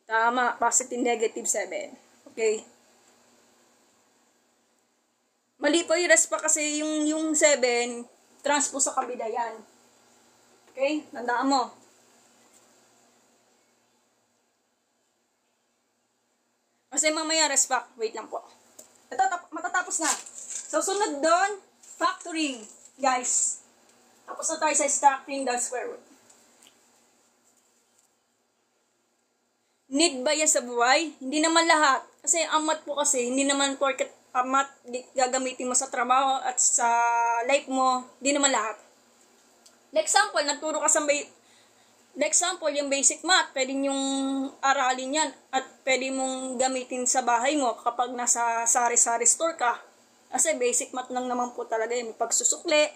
Tama. Positive, negative 7. Okay? Mali po yung rest pa kasi yung 7, transpose sa kabila yan. Okay? Tandaan mo. Kasi mamaya rest back. Wait lang po. Ito, matatapos na. So, sunod doon, factoring. Guys, tapos na tayo sa extracting the square root. Need ba yan sa buhay? Hindi naman lahat. Kasi amat po kasi, hindi naman porket amat gagamitin mo sa trabaho at sa life mo, hindi naman lahat. Like example, nagturo ka sa yung basic math, pwede yung aralin yan at pwede mong gamitin sa bahay mo kapag nasa sari-sari store ka. Kasi basic math lang naman po talaga yung pagsusukli,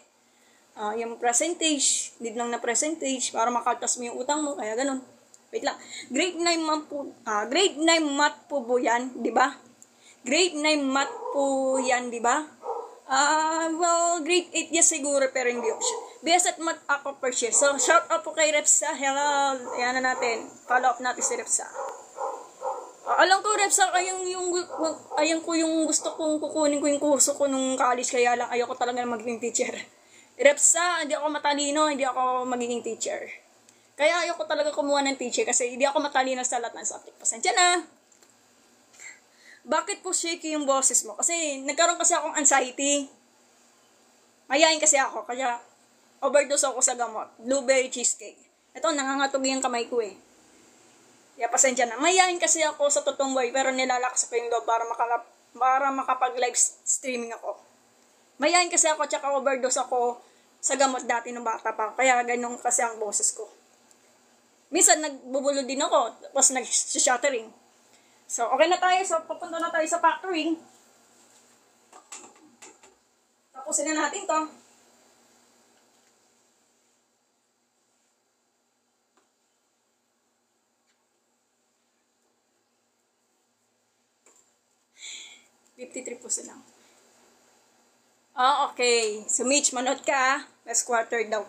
yung percentage, need lang na percentage para makaltas mo yung utang mo, kaya ganun. Wait lang. Grade 9 math po po yan, di ba? Grade 9 math po yan, di ba? Well, grade 8 yes siguro, pero hindi option. Best at math ako per share. So, shout out po kay Repsa. Hello. Ayan na natin. Follow up natin si Repsa. Alam ko, Repsa, ayan ko yung gusto kong kukunin ko yung kurso ko nung college, kaya lang ayoko talaga magiging teacher. Repsa, hindi ako matalino, hindi ako magiging teacher. Kaya ayoko talaga kumuha ng teacher kasi hindi ako matalino sa lahat ng subject. Pasensya na. Bakit po shaky yung boses mo? Kasi nagkaroon kasi akong anxiety. Mayain kasi ako, kaya overdose ako sa gamot. Blueberry cheesecake. Ito, nangangatog yung kamay ko eh. Kaya pasensya na. Mayain kasi ako sa totoong buhay, pero nilalakas ko yung loob para makapag-live streaming ako. Mayain kasi ako, tsaka overdose ako sa gamot dati ng bata pa. Kaya ganun kasi ang boses ko. Minsan nagbubulo din ako, tapos nag-shattering. So, okay na tayo. So, papunta na tayo sa factoring. Tapusin na natin to. %53 lang. Okay. So, Mitch, manood ka. Last quarter daw.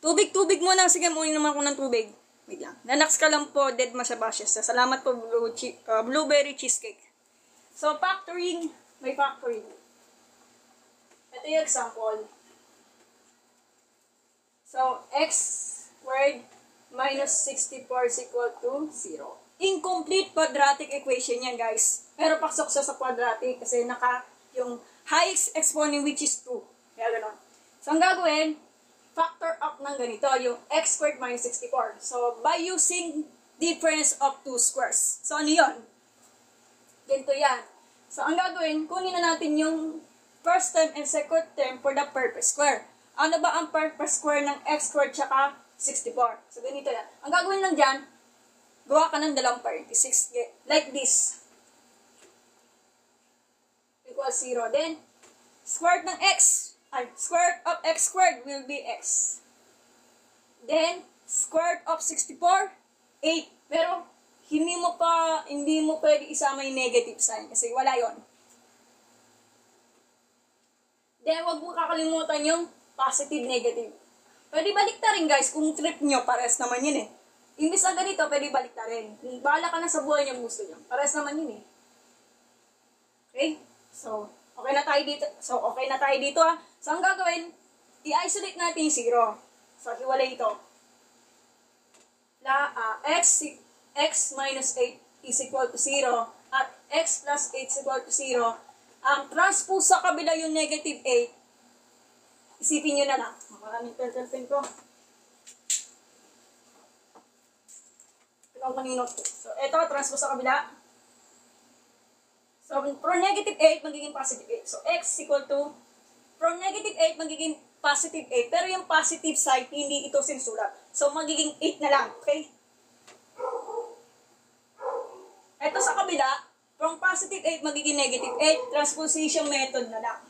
Tubig muna. Sige, muna naman ako ng tubig. Wait lang. Nanax ka lang po, dead masyabashes. Salamat po, blueberry cheesecake. So, factoring. May factoring. Ito yung example. So, x squared minus 64 is equal to 0. Incomplete quadratic equation yan, guys. Pero pasok siya sa quadratic kasi yung highest exponent which is 2. Kaya gano'n. So, ang gagawin, factor up ng ganito, yung x squared minus 64. So, by using difference of two squares. So, ano yun? Ganito yan. So, ang gagawin, kunin na natin yung first term and second term for the purpose square. Ano ba ang purpose square ng x squared tsaka 64? So, ganito yan. Ang gagawin lang dyan, gawa ka ng dalawang parentheses. Like this. Equals 0. Then, square ng x. Square of x squared will be x. Then, square of 64, 8. Pero, hindi mo pwede isama yung negative sign kasi wala yon. Then, wag mo kakalimutan yung positive, negative. Pwede baliktarin guys, kung trip nyo, pares naman yun eh. Imbis na ganito, pwede baliktarin. Bahala ka na sa buhay nyo gusto nyo. Pares naman yun eh. Okay? So, okay na tayo dito ah. So, ang gagawin, i-isolate natin yung 0. So, hiwalay ito. X minus 8 is equal to 0 at x plus 8 is equal to 0. Ang transpose sa kabila yung negative 8. Isipin nyo na lang. Maraming pen ko. Ito ang maninot. So, ito, transpose sa kabila. So, from negative 8, magiging positive 8. So, x equal to, from negative 8, magiging positive 8. Pero yung positive side, hindi ito sinusulat. So, magiging 8 na lang. Okay? Ito sa kabila, from positive 8, magiging negative 8. Transposition method na lang.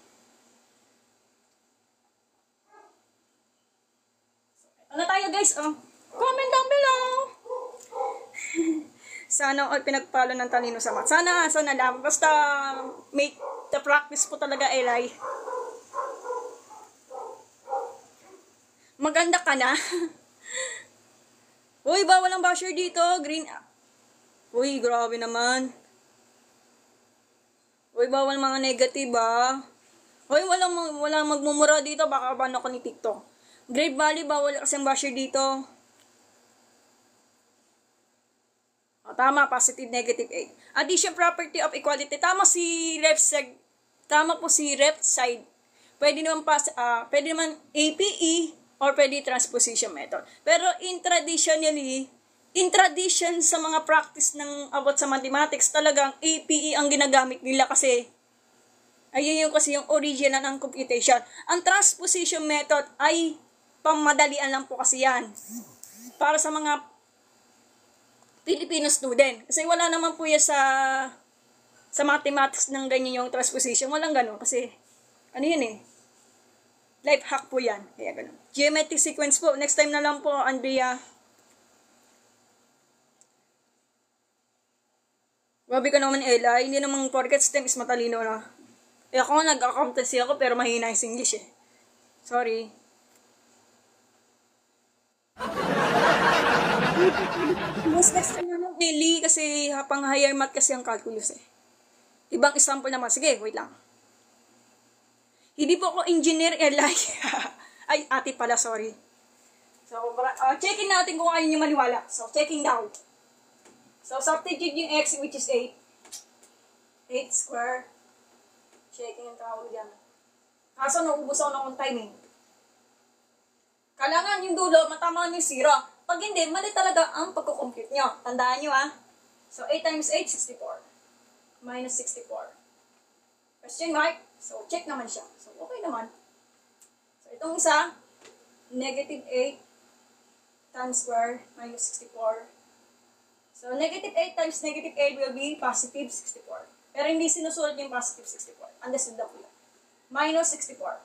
Ano tayo guys? Comment down below! Sana all pinagpalo ng talino sa math. Sana lang. Basta make the practice po talaga, Eli. Maganda ka na. Uy, bawal ang basher dito. Green. Uy, grabe naman. Uy, bawal mga negative ah. Uy, walang magmumura dito. Baka ban ako ni TikTok. Great Valley, bawal kasi ang basher dito. Tama, positive, negative 8. Addition property of equality. Tama po si left side. Pwede naman APE or pwede transposition method. Pero in tradition sa mga practice ng about sa mathematics, talagang APE ang ginagamit nila kasi ayun yung kasi yung original ng computation. Ang transposition method ay pamadalian lang po kasi yan. Para sa mga Filipino student. Kasi wala naman po yan sa mathematics ng ganyan yung transposition. Walang ganun. Kasi, ano yun eh. Life hack po yan. Kaya ganun. Geometric sequence po. Next time na lang po, Andrea. Grabe ka naman, Ella. Hindi namang porket STEM is matalino na. Ako nag-accountancy ako pero mahina yung English eh. Sorry. Mas next time naman, Eli, kasi pang higher math kasi ang calculus eh. Ibang example naman. Sige, wait lang. Hindi po ako engineer, Eli. Ay, ate pala, sorry. So, checking natin kung ayaw nyo maniwala. So, checking down. So, substitute yung x, which is 8. 8 square. Checking ang tawag dyan. Kaso, naubos ako ng timing. Kailangan yung dulo, matama yung 0. Pag hindi, mali talaga ang pagkukompute nyo. Tandaan nyo ah. So, 8 times 8, 64. Minus 64. Question mark. So, check naman siya. So, okay naman. So, itong isa, negative 8 times square minus 64. So, negative 8 times negative 8 will be positive 64. Pero hindi sinusulat yung positive 64. Understood na po yun. Minus 64.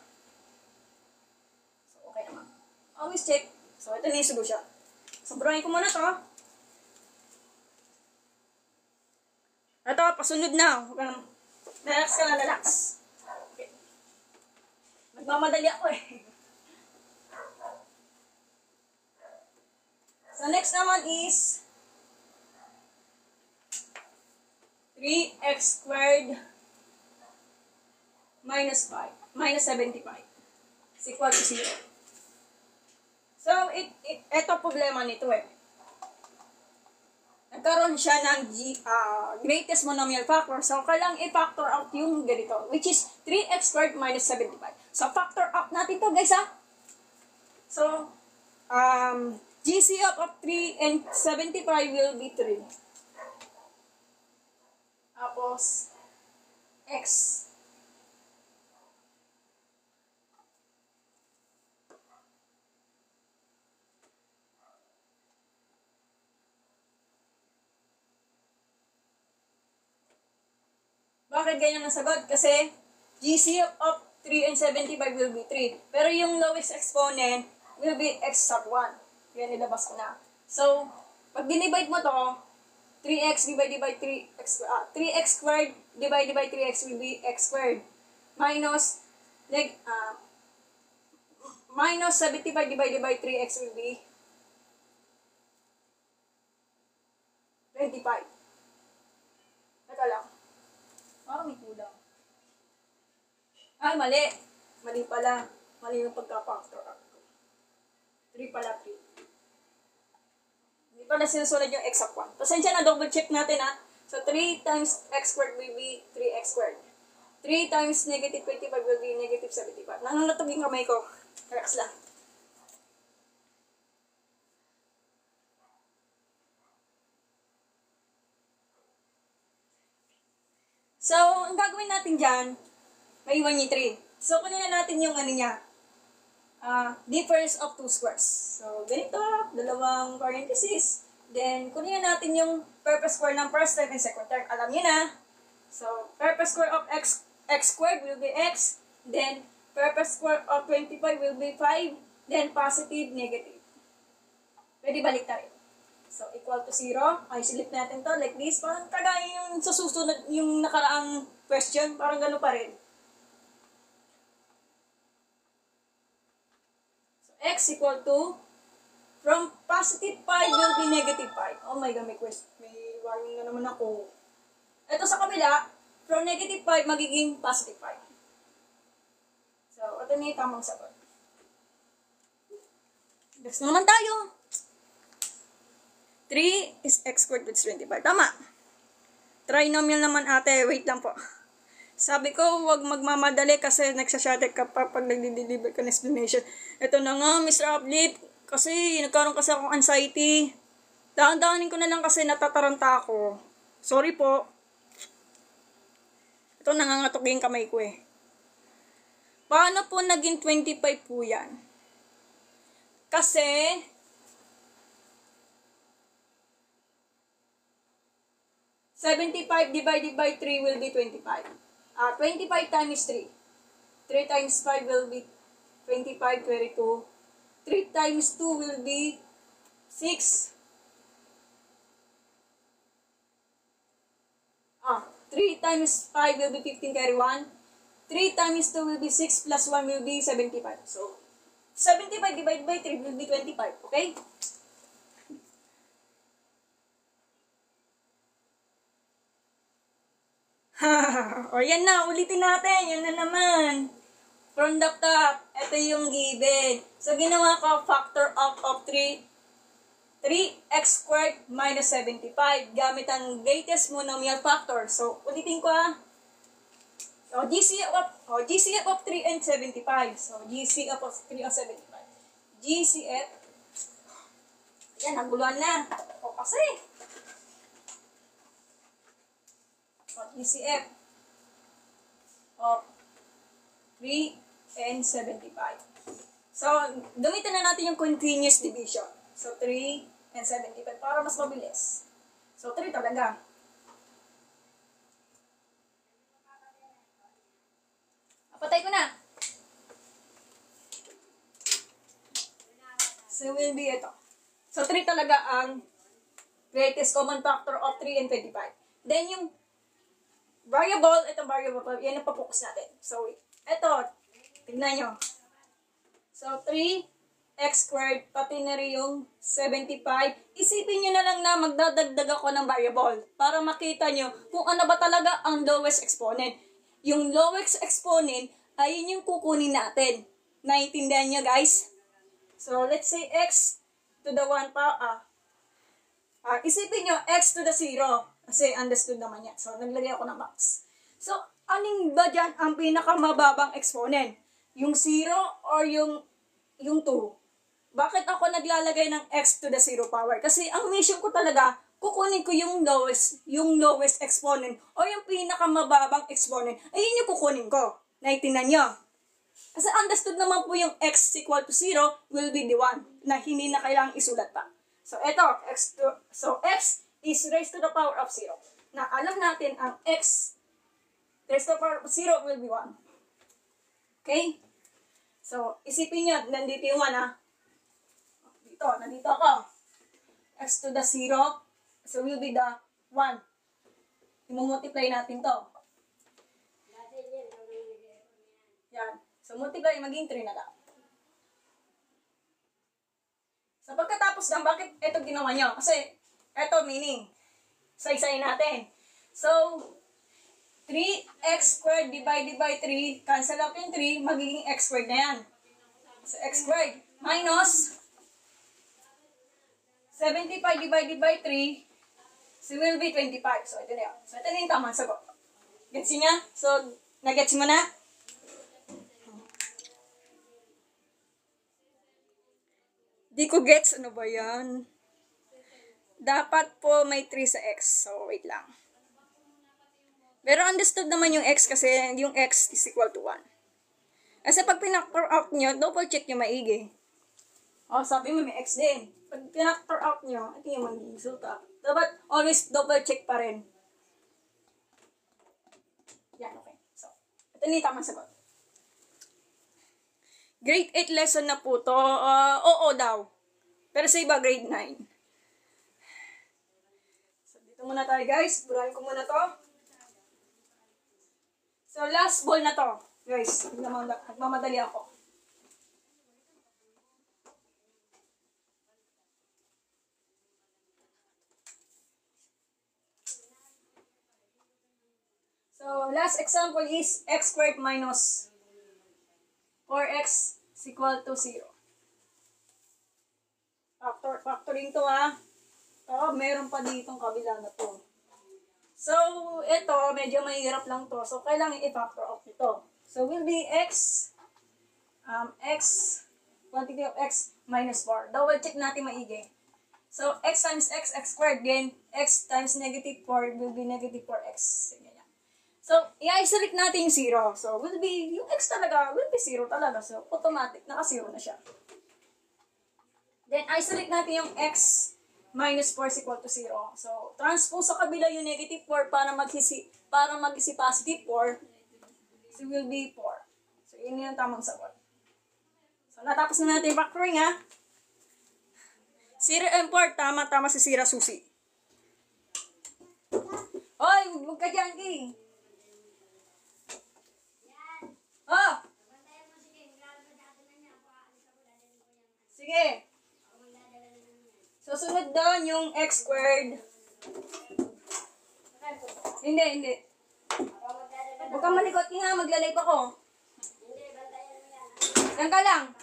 So, okay naman. Always check. So, ito na yung solution. Sobrahin ko muna to. Ito, pasunod na. Relax ka na, relax. Okay. Nagmamadali ako eh. So, next naman is 3x squared minus 75 is equal to 0. So, ito problema nito eh. Nagkaroon siya ng greatest monomial factor. So, kailangan i-factor out yung ganito, which is 3x squared minus 75. So, factor out natin to guys ha. So, GCF of 3 and 75 will be 3. Tapos, x. Bakit ganyan ang sagot? Kasi, GCF of 3 and 75 will be 3. Pero yung lowest exponent will be x sub 1. Yan, nilabas ko na. So, pag dinivide mo to, 3x divided by 3x squared divided by 3x will be x squared. Minus 75 divided by 3x will be 25. Teka lang. Parang may kulang. Mali. Mali pala. Mali yung pagka-factor out ko. 3 pala, 3. Hindi pala sinusunod yung x sub 1. Pasensya na, double check natin ha. So, 3 times x squared will be 3x squared. 3 times negative 25 will be negative 75. Nananatog yung kamay ko. Relax lang. So, ang gagawin natin dyan, may 1 yung 3. So, kunin na natin yung ano niya, difference of two squares. So, ganito, dalawang parentheses. Then, kunin na natin yung purpose square ng first term and second term. Alam niyo na. So, purpose square of x squared will be x. Then, purpose square of 25 will be 5. Then, positive, negative. Pwede balik tayo. So, equal to 0. Ay, silip natin to like this. Parang kagaya yung sa susunod, yung nakaraang question. Parang gano'n pa rin. So, x equal to, from positive 5 will be negative 5. Oh my God, may question. May warning na naman ako. Ito sa kabila, from negative 5 magiging positive 5. So, ito na yung tamang sagot. Next naman tayo. 3 is x squared with 25. Tama. Trinomial naman ate. Wait lang po. Sabi ko, huwag magmamadali kasi nagsashatter ka pa pag nagdi-deliver ka ng explanation. Ito na nga, Mr. Uplift. Kasi nagkaroon kasi akong anxiety. Dahan-dahanin ko na lang kasi natataranta ako. Sorry po. Ito nangangatok yung kamay ko eh. Paano po naging 25 po yan? Kasi 75 divided by 3 will be 25. 25 times 3. 3 times 5 will be 25, 22. 3 times 2 will be 6. 3 times 5 will be 15, carry 1. 3 times 2 will be 6 plus 1 will be 75. So, 75 divided by 3 will be 25. Okay? O yan na, ulitin natin. Yan na naman. From the top, ito yung given. So, ginawa ko factor out of 3x squared minus 75 gamit ang greatest monomial factor. So, ulitin ko So, GCF of 3 and 75. So, GCF of 3 and 75. GCF. Yan, naguluhan na. O kasi. GCF of 3 and 75. So, gamitin na natin yung continuous division. So, 3 and 75 para mas mabilis. So, 3 talaga. Patay ko na. So, will be ito. So, 3 talaga ang greatest common factor of 3 and 25. Then, yung variable, itong variable, yan ang papokus natin. So, ito, tignan nyo. So, 3 x squared, pati na rin yung 75. Isipin nyo na lang na magdadagdag ako ng variable para makita nyo kung ano ba talaga ang lowest exponent. Yung lowest exponent ay yun yung kukunin natin. Naiintindihan nyo guys? So, let's say x to the 1 pa, isipin nyo x to the 0. Kasi understood naman yan. So, naglagay ako ng max. So, aling ba dyan ang pinakamababang exponent? Yung 0 or yung 2? Bakit ako naglalagay ng x to the 0 power? Kasi ang mission ko talaga, kukunin ko yung lowest exponent o yung pinakamababang exponent. Ayun yung kukunin ko. Naiintindihan nyo? Kasi understood naman po yung x equal to 0 will be the 1 na hindi na kailangang isulat pa. So, ito, x is raised to the power of 0. Na alam natin ang x raised to the power of 0 will be 1. Okay? So, isipin nyo, nandito yung 1 ha. Nandito ako. X to the 0, so will be the 1. I-multiply natin to. Yan. So, multiply, maging 3 na lang. So, pagkatapos lang, bakit ito ginawa nyo? Kasi, ito meaning. Say-say natin. So, 3x squared divided by 3, cancel out yung 3, magiging x squared na yan. So, x squared minus 75 divided by 3, so will be 25. So, ito na yan. So, ito na yung tamang sagot. Gets niya? So, nag-gets mo na? Di ko gets. Ano ba yan? Dapat po may 3 sa x. So, wait lang. Pero understood naman yung x kasi yung x is equal to 1. Kasi pag pinactor out nyo, double check nyo maigi. O, sabi mo may x din. Pag pinactor out nyo, ito yung magiging resulta. Dapat always double check pa rin. Yan, okay. So, ito na yung tamang sagot. Grade 8 lesson na po to. Oo daw. Pero sa iba, grade 9. So, dito muna tayo guys. Burahin ko muna to. So, last ball na to. Guys, nagmamadali ako. So, last example is x squared minus 4x is equal to 0. Factoring to ha. Ito, meron pa ditong kabila na to. So, ito, medyo mahirap lang to. So, kailangan i-factor out ito. So, will be x, quantity of x minus 4. Double check natin maigi. So, x times x squared, then x times negative 4 will be negative 4x. So, i-isolate natin yung 0. So, will be, yung x talaga, will be 0 talaga. So, automatic, naka-0 na siya. Then, isolate natin yung x minus 4 is equal to 0. So, transpose sa kabila yung negative 4 para mag-isi positive 4. So, will be 4. So, yun yung tamang sagot. So, natapos na natin yung factoring ha. Sira and 4, tama si Sira Susi. Hoy, huwag ka dyan, King. Oh! Sige. Susunod doon yung x squared. Hindi. Huwag kang malikot nga, maglalay pa ko. Yan ka lang.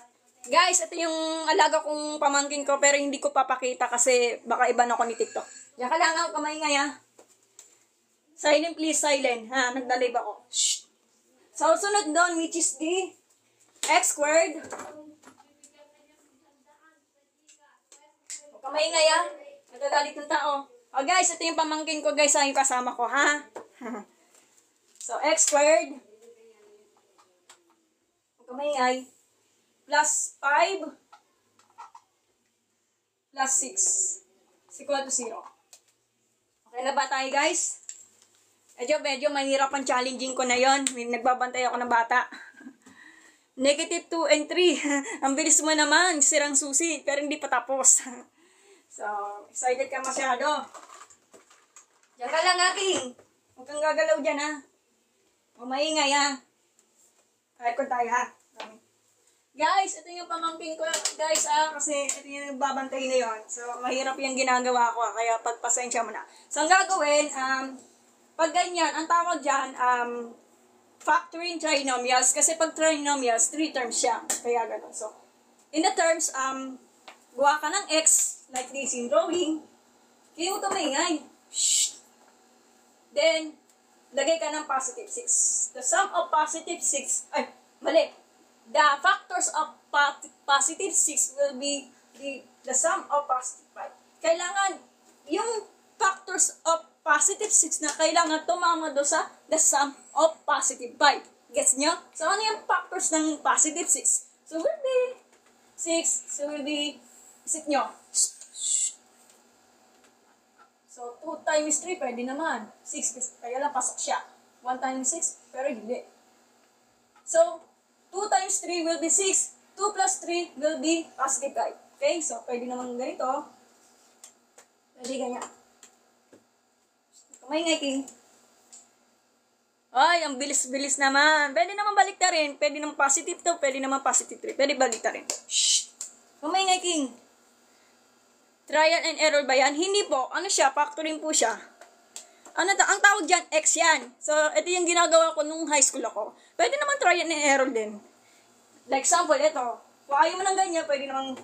Guys, ito yung alaga kong pamangkin ko pero hindi ko papakita kasi baka iba na ako ni TikTok. Yan ka lang, kamay nga ya. Silent please, silent. Ha, naglalay pa ko. Shh. So, sunod doon, which is the x squared. Kamay nga ya. Nagagalit ng tao. Oh guys, ito yung pamangkin ko guys, yung kasama ko, ha? So, x squared. Kamay nga. Plus 5. Plus 6. Is equal to 0. Okay na ba tayo guys? Medyo mahirap ang challenging ko na yon. Nagbabantay ako ng bata. Negative 2 and 3. Ang bilis mo naman, Sirang Susi. Pero hindi pa tapos. So, excited ka masyado. Diyan ka lang, Aking. Huwag kang gagalaw dyan, ha. O maingay, ha. Kahit ko tayo, ha. Guys, ito yung pamangkin ko, guys, kasi ito yung babantay na yon. So, mahirap yung ginagawa ko, kaya pagpasensya mo na. So, ang gagawin, pag ganyan, ang tawag dyan, factoring trinomials, kasi pag trinomials, 3 terms siya. Kaya gano'n. So, in the terms, gawa ka ng x, like this in drawing, kaya mo tumingay. Shh! Then, lagay ka ng positive 6. The sum of positive 6, the factors of positive 6 will be the sum of positive 5. Kailangan, yung factors of positive 6 na kailangan tumama do sa the sum of positive 5. Gets nyo? So, ano yung factors ng positive 6? So, will be 6. So, will be, isip nyo. So, 2 times 3, pwede naman. 6, kaya lang pasok siya. 1 times 6, pero hindi. So, 2 times 3 will be 6. 2 plus 3 will be positive 5. Okay? So, pwede naman ganito. Pwede ganyan. Kamay nga, King. Ay, ang bilis-bilis naman. Pwede naman balik na rin. Pwede naman positive 2, pwede naman positive 3. Pwede balik na rin. Shh! Kamay nga, King. Trial and error ba yan? Hindi po. Ano siya? Factoring po siya. Ang tawag dyan, X yan. So, ito yung ginagawa ko nung high school ako. Pwede naman try and error din. Like example, ito. Kung ayaw mo ng ganyan, pwede naman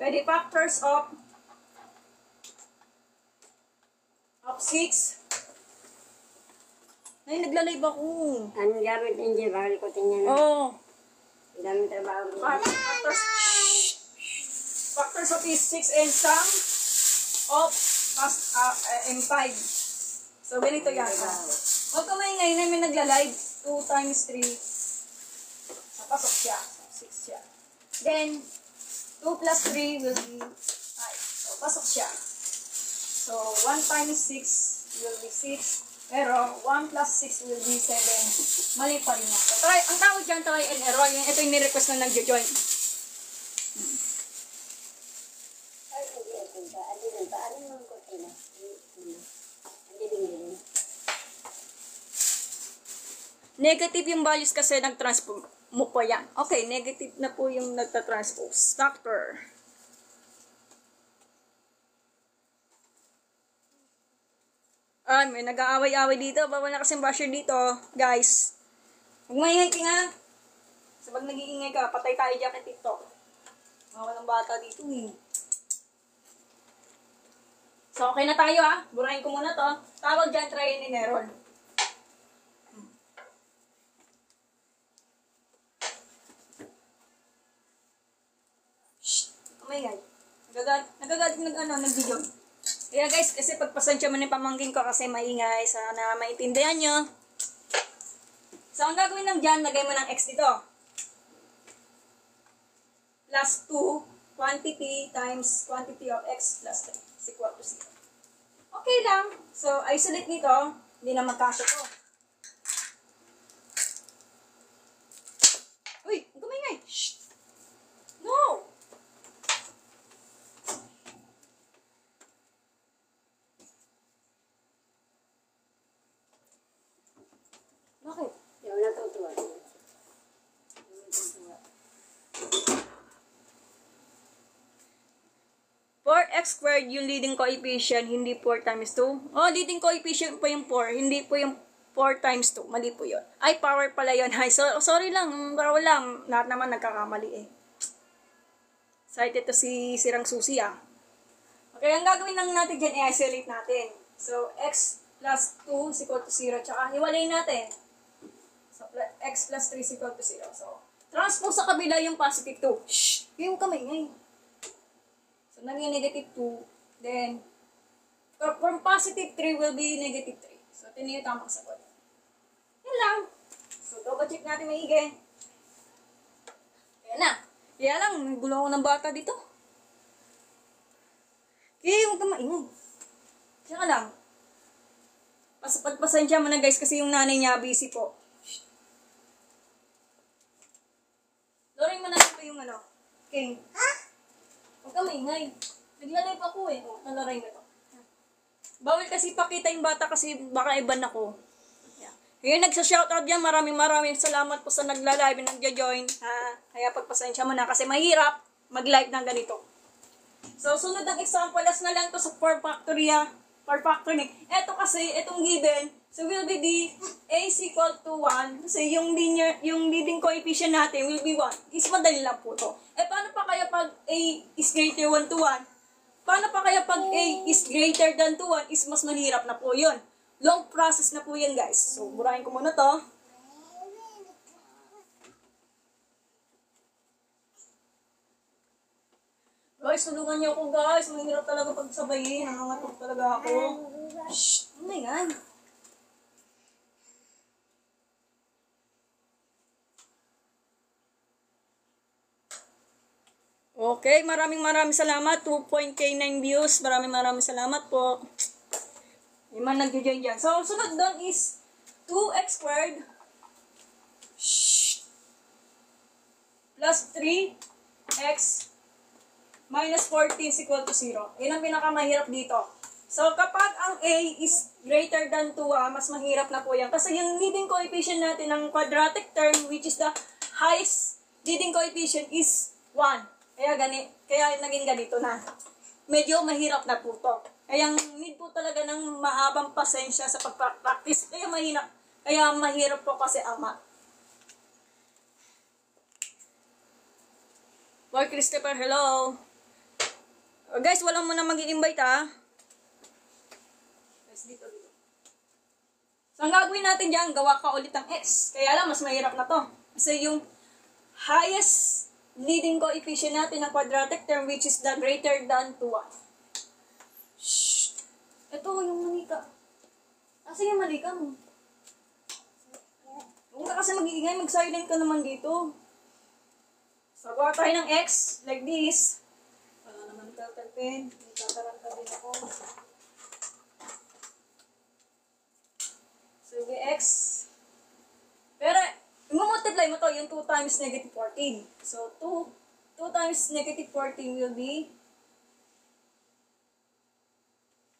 pwede factors of 6. Ay, nagla-live ako. Ang gamit ng Jebal ko tingnan. Oo. Ang dami trabaho mo. Factors of 6 and sum of M5. So, ganito yan. Huwag ka maingay na may nagla-live. 2 times 3. Napasok siya. 6 siya. Then, 2 plus 3 will be 5. So, pasok siya. So, 1 times 6 will be 6. Pero, 1 plus 6 will be 7. Mali pa rin yan. So, ang tawag dyan, try and error. Ito yung ni-request na nag-join. Negative yung values kasi nag-transpose mo po yan. Okay, negative na po yung nagta-transpose. Factor. May nag-aaway-aaway dito. Bawal na kasing basher dito. Guys. Huwag maingay ka nga. So, pag nag-iingay ka, patay tayo dyan kay TikTok. Walang bata dito eh. So, okay na tayo Burahin ko muna to. Tawag dyan, try and error. Maingay. Nagagalit nag-video. Kaya guys, kasi pagpasensya mo ng pamangkin ko kasi maingay. Sana maintindihan nyo. So, ang gagawin lang dyan, lagay mo ng x dito. Plus 2, quantity times quantity of x plus 3 is equal to 0. Okay lang. So, isolate nito. Hindi na magkasya to. Uy, huwag ka maingay. Shh! No! Bakit? Yung natutuwa. 4x squared yung leading coefficient, hindi 4 times 2. Oh, leading coefficient po yung 4, hindi po yung 4 times 2. Mali po yun. Ay, power pala yun. Ay, sorry lang, bawal lang. Lahat naman nagkakamali eh. Cited to si Sirang Susi Okay, ang gagawin lang natin dyan, i-isolate natin. So, x plus 2 is equal to 0. Tsaka, hiwalay natin. So, x plus 3 is equal to 0. So, transpose sa kabila yung positive 2. Shh! Yung kamay ngayon. So, naging negative 2. Then, from positive 3 will be negative 3. So, ito na yung tamang sagot. Yan lang. So, double check natin maigi. Ayan na. Kaya lang, may gulo ako ng bata dito. Kaya huwag ka maingay. Kaya lang. Pagpasensya mo na guys kasi yung nanay niya busy po. Loring mo na ito yung ano. Okay. Ha? Huwag ka maingay. Naglalay pa ako eh. Nalaray na to. Bawal kasi pakita yung bata kasi baka iban ako. Yeah. Yung nagsa-shoutout dyan, maraming salamat po sa nagla-live and nagja-join. Kaya pagpasensya mo na kasi mahirap mag-live ng ganito. So, sunod ng example, last na lang to sa 4 factory. Ito kasi, itong given, so will be the a is equal to 1. Kasi yung leading coefficient natin will be 1. Is madali lang po to. Paano pa kaya pag a is greater 1 to 1? Paano pa kaya pag a is greater than 1 is mas mahirap na po yun. Long process na po yan, guys. So, burahin ko muna to. Guys, tulungan niyo ako, guys. Mahirap talaga pagsabayin. Nangangatok talaga ako. Shh! Ano na yan? Okay, maraming salamat. 2.9 views. Maraming salamat po. May man nag-join dyan. So, sunod doon is 2x squared plus 3x minus 14 is equal to 0. Yan ang pinakamahirap dito. So, kapag ang a is greater than 2, mas mahirap na po yan. Kasi yung leading coefficient natin ng quadratic term, which is the highest leading coefficient is 1. Kaya naging ganito na. Medyo mahirap na po to. Kaya need po talaga ng mahabang pasensya sa pag-practice. Kaya mahirap po kasi ama. Boy Christopher, hello. Guys, walang mo na mag-i-invite Guys, dito. So, ang gagawin natin dyan, gawa ka ulit ng x. Kaya lang, mas mahirap na to. Kasi yung highest leading coefficient natin ng quadratic term, which is the greater than 2. Shhh! Ito, yung manika. Kasi yung manika mo. Huwag ka kasi mag-iingay, mag-silent ka naman dito. So, gawa tayo ng x, like this. Pen, tataranta din ako. So, x. Pero, i-multiply mo to, yung 2 times negative 14. So, 2 times negative 14 will be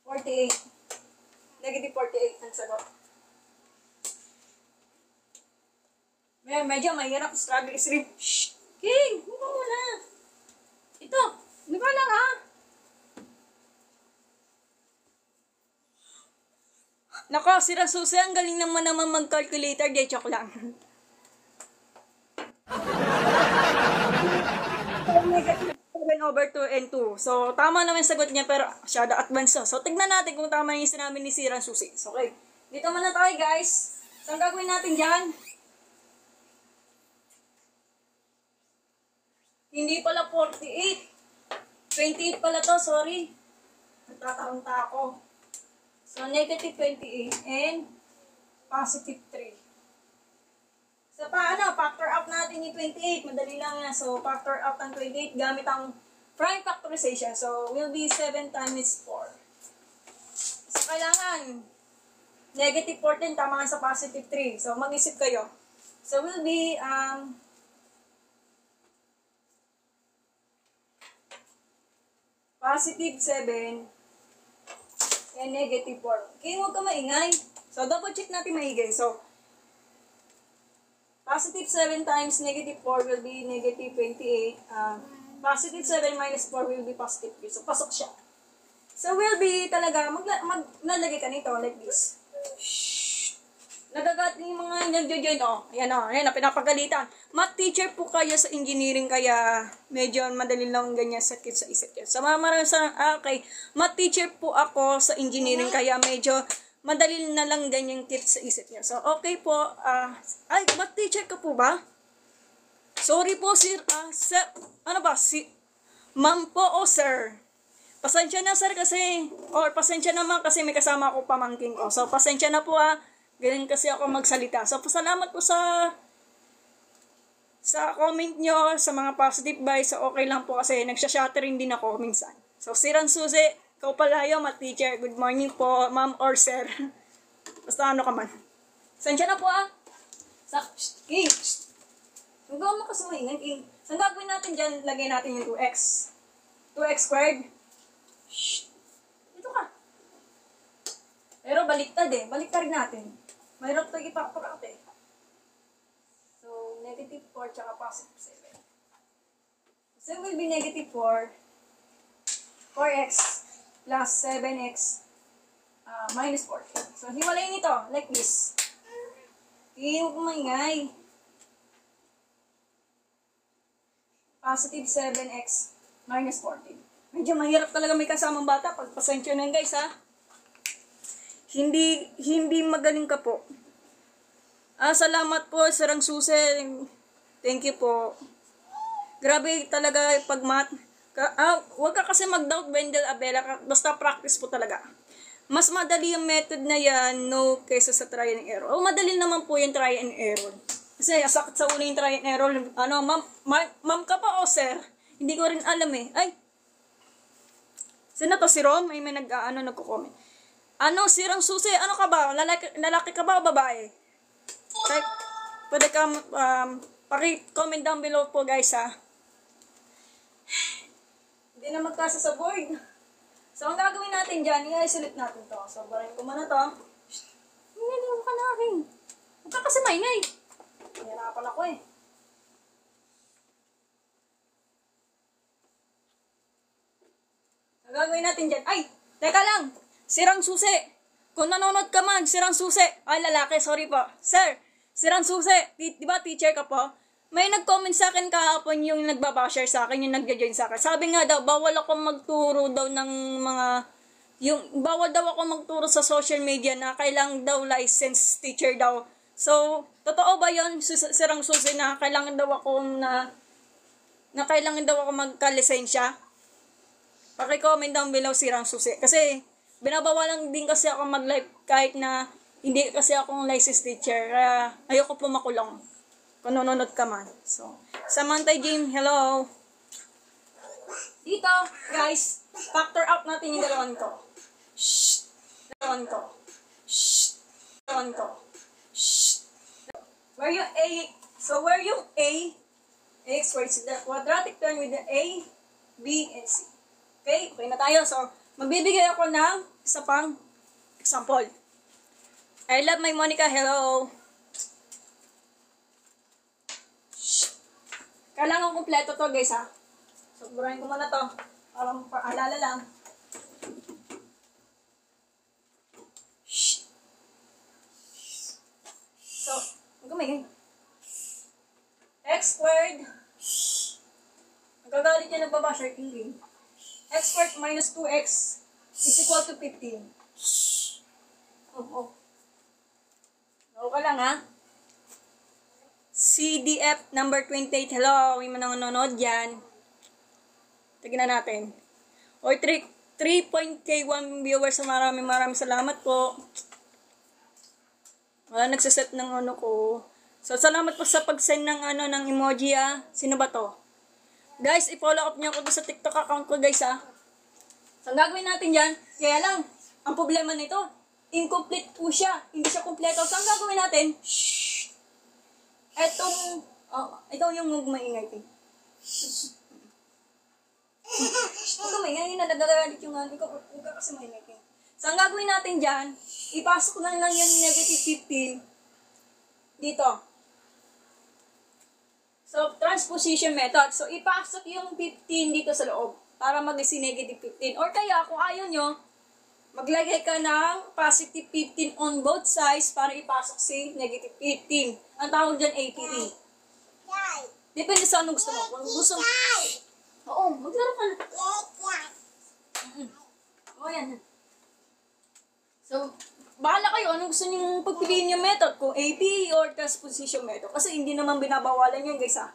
48. Negative 48 ang sagot. Medyo mahirap, struggle is real. Shhh! King! Huwag mo muna. Ito, di ba lang Nako, si Rasuse, ang galing naman mag-calculator. Di, joke lang. Negative 7 over 2 and 2. So, tama naman yung sagot niya, pero masyado advanced. So, tignan natin kung tama yung sinabi ni si Rasuse. So, okay. Dito muna tayo, guys. So, ang gagawin natin dyan, hindi pala 48. 28 pala to, sorry. Nagtataranta ako. So, negative 28 and positive 3. So, paano? Factor out natin yung 28. Madali lang yan. So, factor out ng 28 gamit ang prime factorization. So, will be 7 times 4. So, kailangan negative 14 tama sa positive 3. So, mag-isip kayo. So, will be positive 7 and negative 4. Okay, huwag ka maingay. So, double check natin maigay. So, positive 7 times negative 4 will be negative 28. Positive 7 minus 4 will be positive 3. So, pasok siya. So, will be talaga, maglalagay ka nito like this. Shhh! Nagagat yung mga nagjo-join. Ayan, pinapagalitan. Math teacher po kayo sa engineering, kaya medyo madali lang ganyan sakit sa isip niya. So, okay. Math teacher po ako sa engineering, kaya medyo madali na lang ganyan kit sa isip niya. So, okay po. Math teacher ka po ba? Sorry po, sir. Ma'am po o sir? Pasensya na, sir, kasi, pasensya naman kasi may kasama ako pamangkin ko. So, pasensya na po, Ganun kasi ako magsalita. So, pasalamat po sa comment nyo, sa mga positive vibes. So, okay lang po kasi nagsha-shattering din ako minsan. So, si Ransuze, ikaw pala yung math teacher. Good morning po, ma'am or sir. Basta ano ka man. Pasensya na po, King! Huwag mo kasi maingay, King. So, ang gagawin natin dyan, lagay natin yung 2x. 2x squared. Shh! Dito ka. Pero baliktad Baliktad natin. Mahirap ito ipaktor out eh. So, negative 4 tsaka positive 7. So, it will be negative 4, 4x plus 7x minus 4. So, hiwalayin ito like this. Huwag maingay. Positive 7x minus 14. Medyo mahirap talaga may kasamang bata. Pagpasensya na guys ha. Hindi magaling ka po. Salamat po, Sarang Susen. Thank you po. Grabe talaga pag math. Huwag ka kasi mag-doubt, Wendell Abela. Basta practice po talaga. Mas madali yung method na yan, no, kaysa sa try and error. Madali naman po yung try and error. Kasi sakit sa ulo yung try and error. Ma'am ka pa o sir? Hindi ko rin alam eh. Ay! Sino to? Si Rom? May nagko-comment. Sirang Susi? Ano ka ba? Lalaki ka ba o babae? Like, pwede ka, paki-comment down below po guys ha. Hindi na magkasa sa board. So, ang gagawin natin dyan, i-isolate natin to. So, barayin ko muna to. Hindi mo ka na akin. Huwag ka kasi maingay. Hirapan ako eh. Ang gagawin natin dyan, ay, teka lang. Sirang Susi. Kung nanonood ka man, Sirang Susi. Ay, lalaki, sorry po. Sir, Sirang Susi. Di ba teacher ka po? May nag-comment sa akin kahapon yung nagbabashare sa akin, yung nag-join sa akin. Sabi nga daw, bawal ako magturo daw ng bawal daw ako magturo sa social media na kailangan daw license teacher daw. So, totoo ba yun, Sirang Susi, na kailangan daw ako kailangan daw ako magka-lisensya? Paki-comment down below, Sirang Susi. Kasi, binabawalan din kasi ako mag-live kahit na hindi kasi akong licensed teacher. Kaya, ayoko po makulong. Kung nanonood ka man. So, Samantha Jim, hello. Dito, guys, factor out natin yung dalawan ko. Shh. Dalawan ko. Shh. Dalawan ko. Shh. Where yung A, so where yung A, x, where is the quadratic term with the A, B, and C. Okay na tayo. So, magbibigay ako ng isa pang example. I love my Monica, hello. Kailangan kompleto to guys ha. So, burahin ko muna to. Para mapaalala lang. Shh. So, magkamay. X squared. Nagagalit yan nagbabasher king. X squared minus 2x is equal to 15. Oh. Ako ka lang ha. CDF number 28. Hello, may nanonood dyan. Tignan natin. O, 3.K1 viewers. Maraming salamat po. Wala nagsaset ng ko. So, salamat po sa pag-send ng ng emoji ha. Sino ba to? Guys, i-follow up niyo ako sa TikTok account ko guys ha. So, ang gagawin natin dyan, kaya lang, ang problema nito, incomplete po siya. Hindi siya kompleto. So, ang gagawin natin, shhh. Ito yung maingay ko. Huwag ka maingay, nagagalit yung ikaw kasi maingay ko. So, ang gagawin natin dyan, ipasok lang yung negative 15 dito. So, transposition method. So, ipasok yung 15 dito sa loob para mag-isi negative 15. Or kaya, kung ayaw nyo, maglagay ka ng positive 15 on both sides para ipasok si negative 15. Ang tawag dyan, APE. Depende sa anong gusto mo. Kung gusto mo... Oo, maglaro ka na. Oo, yan. So, bahala kayo. Anong gusto nyo pagpiliin yung method? Kung APE or transposition method. Kasi hindi naman binabawalan yan, guys, ha.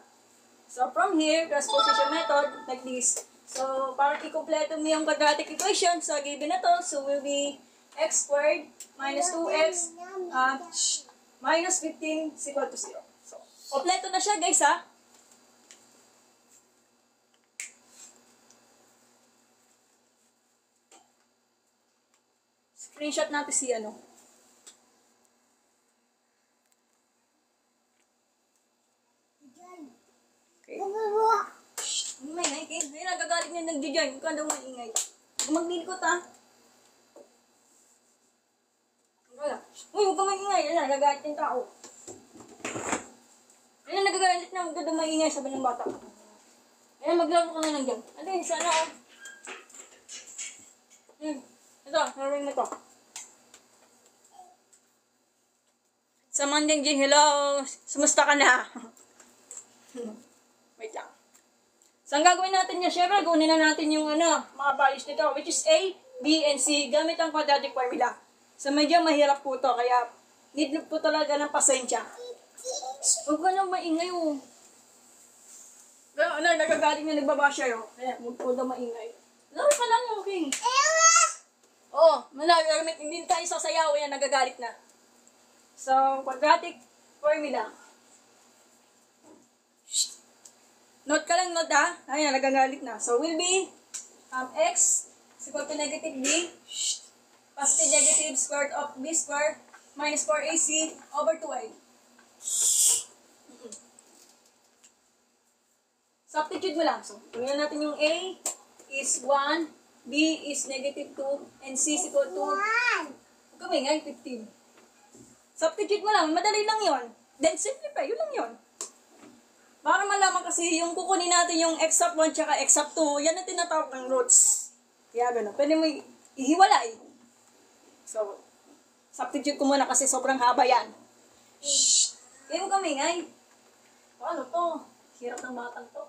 So, from here, transposition method, like this. So, para i-kompleto mo yung quadratic equation sa given na to, so will be x squared minus 2x minus 15 is equal to 0. So, kompleto na siya, guys, ha. Screenshot natin si Okay. Maingay, kaya nagagalit niya nag-join. Huwag ka daw maingay. Huwag maglilikot ha. Ang Wala. Uy, huwag ka maingay. Yan na, nagagalit yung tao. Ayan, nagagalit na. Huwag ka daw maingay, sabi ng bata. Ayan, maglaro ka na lang dyan. Ano yun, sana ako. Ito, naroon na to. Sa Manding Jing, hello. Sumusta ka na? Wait lang. So, ang gagawin natin niya, syempre, gawin na natin yung mga values nito, which is A, B, and C, gamit ang quadratic formula. So, medyo mahirap po to, kaya need po talaga ng pasensya. Huwag ka nang maingay, oh. Nagagaling na nagbabasya, oh. Kaya, huwag po daw maingay. Laro ka lang, okay. Oo, malagamit, hindi tayo sasayaw, yan, nagagalit na. So, quadratic formula. Note ka lang, note ha. Ayan, nagagalit na. So, will be x is equal to negative b positive negative square root of b square minus 4ac over 2y. Substitute mo lang. So, tingnan natin yung a is 1, b is negative 2, and c is equal to 1. Kumingay, 15. Substitute mo lang. Madali lang yon. Then simplify. Yun lang yon. Para malaman kasi yung kukunin natin yung x sub 1 tsaka x sub 2, yan ang tinatawag ng roots. Kaya gano'n. Pwede mo ihiwalay. So, substitute ko muna kasi sobrang haba yan. Shhh! Kaya mo kamingay. Paano to? Hirap ng batang to.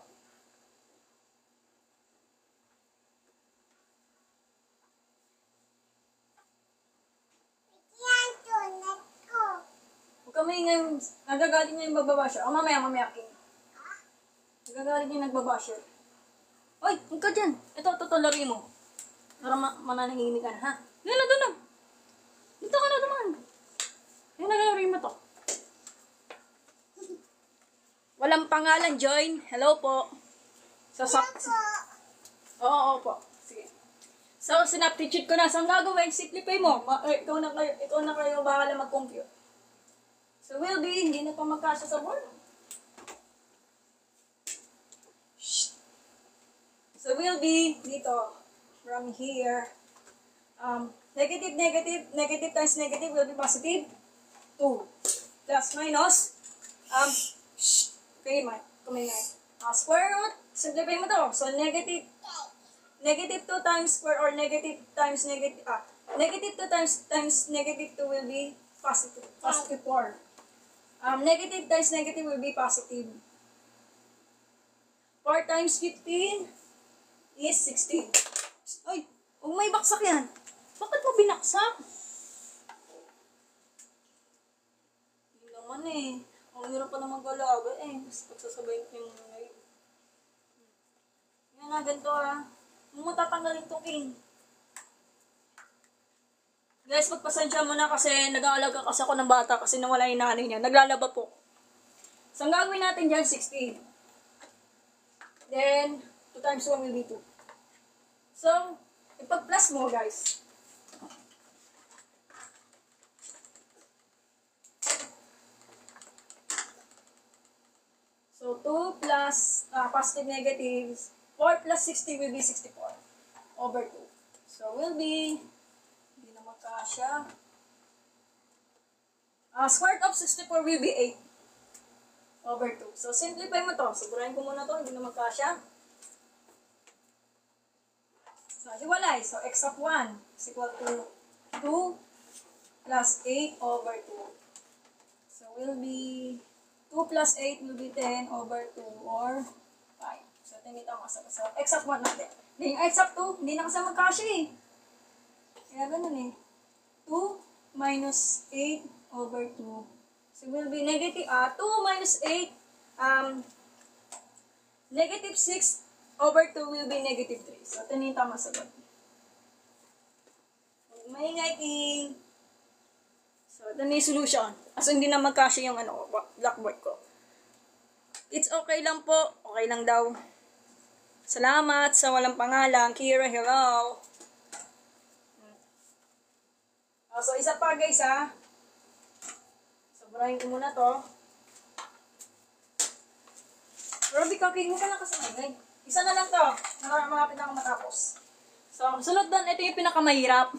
Huwag kamingay. Nagagaling niya yung magbabasya. O, mamaya, king. Nagagalit yung nagbabasher. Oy, huwag ka dyan. Ito, lari mo. Para mananahimik ka na, ha? Yan na, doon. Dito ka na naman. Yan, naglalari mo to. Walang pangalan, join. Hello po. So, Oo po. Sige. So, sinaptitude ko na. Saan gagawin? Simplify mo. Ikaw na kayo bahala mag-compute. So, will be, hindi na pa magkasya sa board. So, will be dito, from here, negative times negative will be positive, 2. Plus, minus, okay, kumingay. Square root, simplify mo to. So, negative 2 times square or negative 2 times negative 2 will be positive 4. Negative times negative will be positive. 4 times 15 is 16. Ay, huwag may baksak yan. Bakit mo binaksak? Hindi naman eh. Ang hirap pa naman galaga eh. Mas pagsasabayin ko yung ngayon. Yan na, ganito ah. Huwag mo tatanggalin to, king. Guys, magpasensya mo na kasi nag-aalaga kasi ako ng bata kasi nawala yung nanay niya. Naglalaba po. So, ang gagawin natin dyan, 16. Then, 2 times 1 will be 2. So, ipag-plus mo, guys. So, 2 plus positive negatives. 4 plus 60 will be 64 over 2. So, will be, hindi na magkasya. Square root of 64 will be 8 over 2. So, simplify mo to. Sigurahin ko muna to, hindi na magkasya. So, hiwalay. So, x of 1 is equal to 2 plus 8 over 2. So, will be 2 plus 8 will be 10 over 2 or 5. So, tinita mo. So, x of 1 natin. Then, yung x of 2, hindi na kasi magkasya eh. Kaya ganun eh. 2 minus 8 over 2. So, will be negative, 2 minus 8, negative 6 over 2 will be negative 3. So, ito na yung tama sagot. Maingay, king. So, ito na yung solution. As hindi na magkasya yung blackboard ko. It's okay lang po. Okay lang daw. Salamat sa walang pangalan. Kira, hello. So, isa pa guys ha. Sobrahin ko muna to. Robbie, kaking mo ka lang kasi maingay. Isa na lang to. Malapit na ako matapos. So, sunod doon, ito yung pinakamahirap.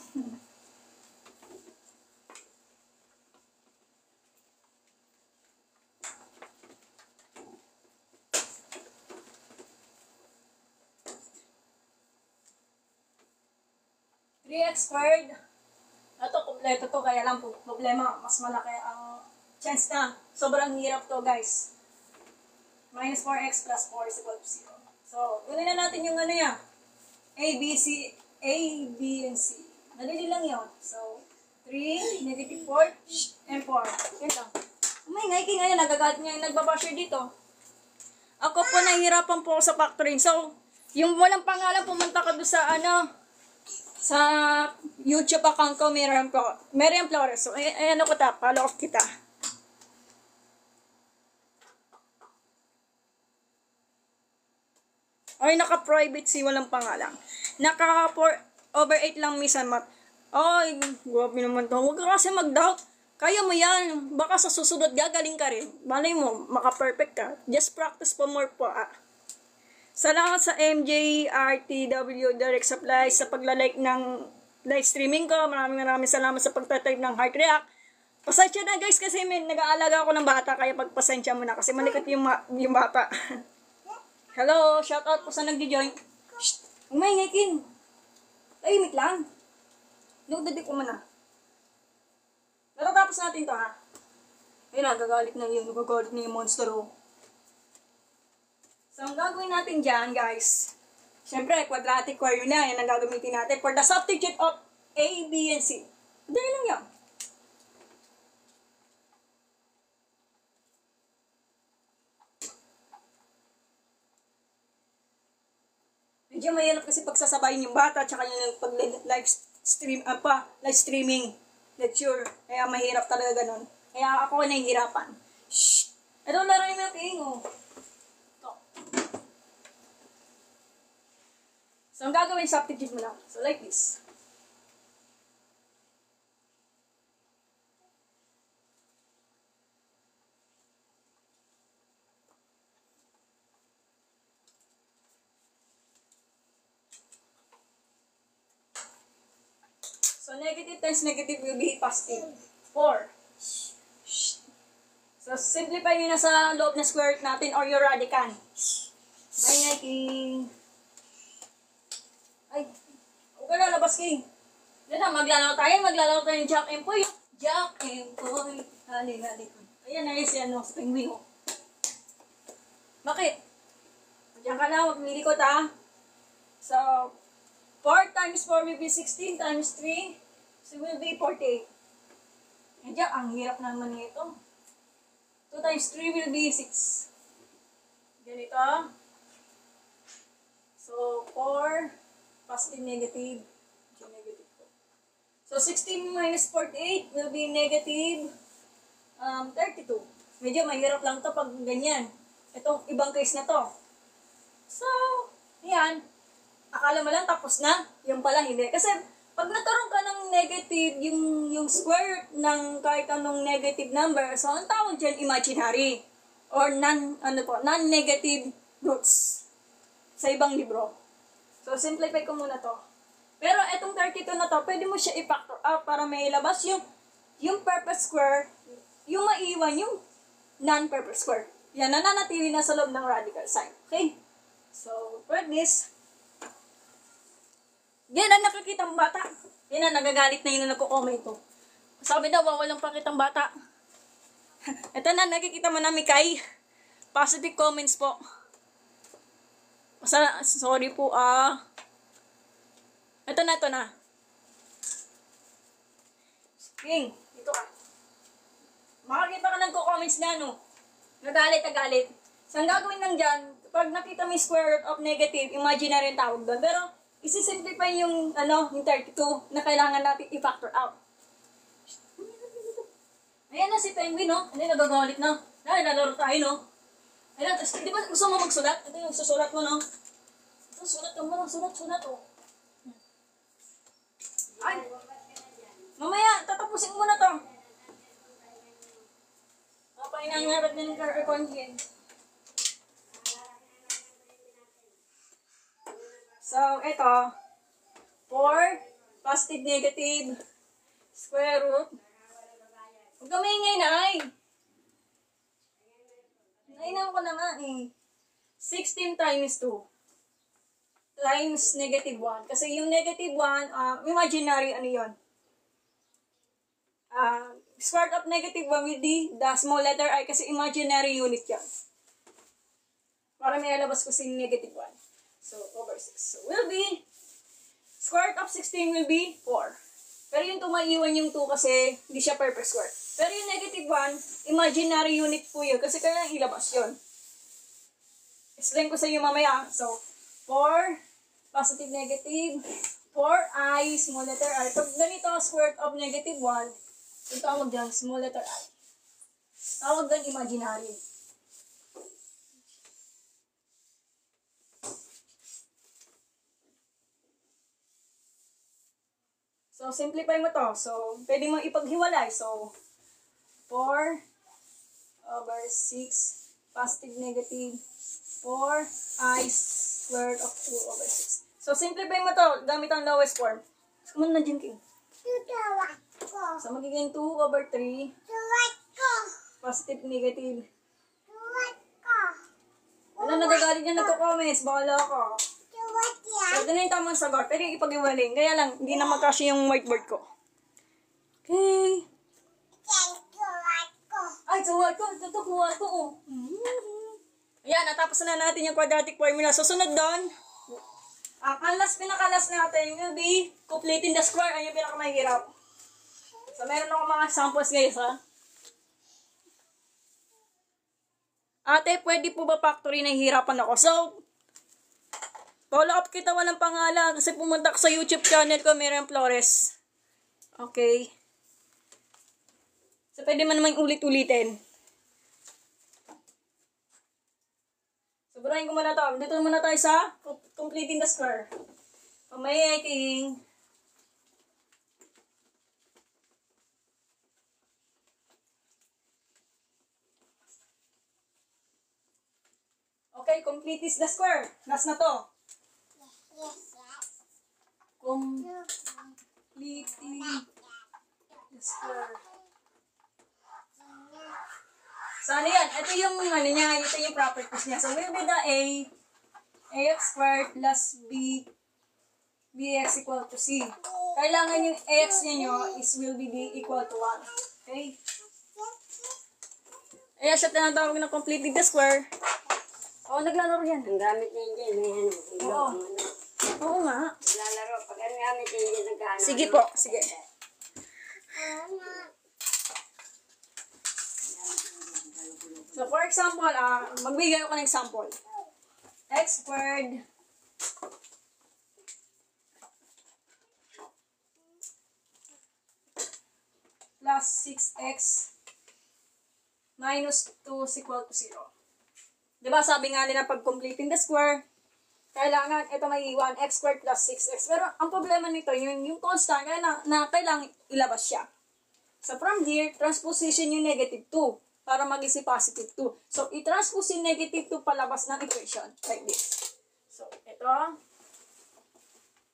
3x squared. Ito, kompleto to. Kaya lang po, problema, mas malaki ang chance na. Sobrang hirap to, guys. Minus 4x plus 4 is equal to 0. So, kunin na natin yung ano yan. A, B, and C. Nadali lang yun. So, 3, negative 4, and 4. Yan lang. May ngayking ngayon, nagagalit nga yung nagbabasher dito. Ako po, nahihirapan po ako sa factoring. So, yung walang pangalan, pumunta ka doon sa sa YouTube account ko, Miriam Flores. So, ayan ako follow off kita. Ay, naka-private si walang pangalan. Over 8 lang minsan mat. Ay, grabe naman to. Huwag ka kasi mag-doubt. Kaya mo yan. Baka sa susunod gagaling ka rin. Malay mo, maka-perfect ka. Just practice for more po. Salamat sa MJRTW Direct Supply sa pagla-like ng live streaming ko. Maraming salamat sa pagtatype ng heart react. Pasensya na guys kasi nag-aalaga ako ng bata kaya pagpasensya mo na kasi malikot yung bata. Hello, shout out po sa nagdi-join. Shh, umay King. Tahimik lang. Nagdadik ko muna. Natatapos natin to ha. Ayun, nagagalit na yung monster oh. So, ang gagawin natin dyan, guys, syempre, quadratic square yun na, yan ang gagamitin natin for the substitute of A, B, and C. Dali lang yan. Medyo mahirap kasi pagsasabayin yung bata, tsaka yung pag-live streaming lecture. Kaya mahirap talaga ganun. Kaya ako nahihirapan. Shh! Ito, laruin mo yung king, oh. So, ang gagawin, substitute mo lang. So, like this. So, negative times negative will be positive. 4. So, simplify nyo na sa loob na square root natin or your radicand. Bye, King. Ay, huwag ka lalabas, King. Yan na, maglalaro tayo ng Jack and Poy. Jack and Poy. Hali. Ayan, ayos yan, no, sa penguin ko. Bakit? Diyan ka na, huwag nilikot, ha. So, 4 times 4 will be 16 times 3. So, will be 48. Eh, diyan, ang hirap naman nito. 2 times 3 will be 6. Ganito. So, 4, positive, negative. Negative po. So, 16 minus 48 will be negative 32. Medyo mahirap lang to pag ganyan. Itong ibang case na to. So, yan. Akala mo lang tapos na. Yung pala hindi. Kasi, pag nagkaroon ka ng negative, yung square root ng kahit anong negative number, so, ang tawag dyan, imaginary. Or non-negative roots. Sa ibang libro. So, simplify ko muna to. Pero, itong 32 na to, pwede mo siya i-factor out para may ilabas yung purpose square, yung maiwan yung non-purpose square. Yan, nananatili na sa loob ng radical sign. Okay? So, for this, yan ang nakikitang bata. Yan ang nagagalit na yun na nagko-comment to. Sabi daw, walang pakitang bata. Ito na, nakikita mo na Mikay. Positive comments po. Sorry po Ito na. King, ito ka. Makakita ka nagko-comments na, no? Nagalit. So, ang gagawin lang dyan, pag nakita mo yung square root of negative, imaginary yung tawag doon. Pero, isi-simplify yung 32 na kailangan natin i-factor out. Ayan na si Penguin, no? Ano yung nagagalit na? Lalaro tayo, no? Ayan, di ba gusto mo magsulat? Ito yung susulat mo, no? Ito, sulat ka mo, sulat, oh. Ay! Mamaya, tatapusin mo na to. Painangarap na ng car-aircon yan. So, ito. 4, positive, negative, square root. Huwag ka maingay na, ay. Nainaw ko na nga, eh. 16 times 2. times negative 1. Kasi yung negative 1, imaginary, ano yun? Square root of negative 1 will be the small letter I kasi imaginary unit yan. Para may alabas ko si negative 1. So, over 6. So, will be, square root of 16 will be 4. Pero yung 2, maiiwan yung 2 kasi hindi siya perfect square. Pero yung negative 1, imaginary unit po yun kasi kaya ilabas yun. Explain ko sa iyo mamaya. So, 4, positive, negative, 4i, small letter I. Pag ganito, square root of negative 1, yung tawag dyan, small letter I. Tawag dyan, imaginary. So, simplify mo to. So, pwede mo ipaghiwalay. So, 4 over 6, positive, negative, 4i squared of 2 over 6. So, simplify mo to gamit ang lowest form. Kumun na dyan, King. So, magiging 2 over 3. Positive, negative. Ano, nagagalit niya nagko-comments. Bahala ka. So, ito na yung tamang sagot. Pero yung ipag-iwaling. Kaya lang, hindi na magkasya yung whiteboard ko. Okay. Ay, so white ko. Ito kuha ko. Oh. Ayan, natapos na natin yung quadratic formula. So, sunod doon. Ang pinakalas natin will be completing the square. Ayun yung pinakamahirap. So, meron ako mga samples guys, ha? Ate, pwede po ba factory na hihirapan ako? So, follow up kita walang pangalan kasi pumunta ko sa YouTube channel ko, Miriam Flores. Okay. So, pwede man naman ulit-ulitin. So, burahin ko muna ito. Dito muna tayo sa completing the square. Pamayaking. Okay, complete is the square. Last na to. Completing the square. So, ano yan? Ito yung, ano niya, ito yung properties niya. So, will be the ax squared plus bx equal to c. Kailangan yung ax niya will be equal to 1. Okay? Ayan siya tinatawag na completing the square. Oo, naglalaro yan. Ang gamit niya dyan, may ano. Oo. Oo nga. Naglalaro. Pag ang gamit niya dyan, nagkano. Sige po, sige. So, for example, magbigay ako ng example. X squared plus 6x minus 2 is equal to 0. Diba sabi nga nila pag completing the square, kailangan ito may 1x squared plus 6x. Pero ang problema nito, yung constant, na kailangan ilabas siya. So from here, transposition yung negative 2 para maging si positive 2. So i-transpose yung negative 2 palabas ng equation like this. So ito,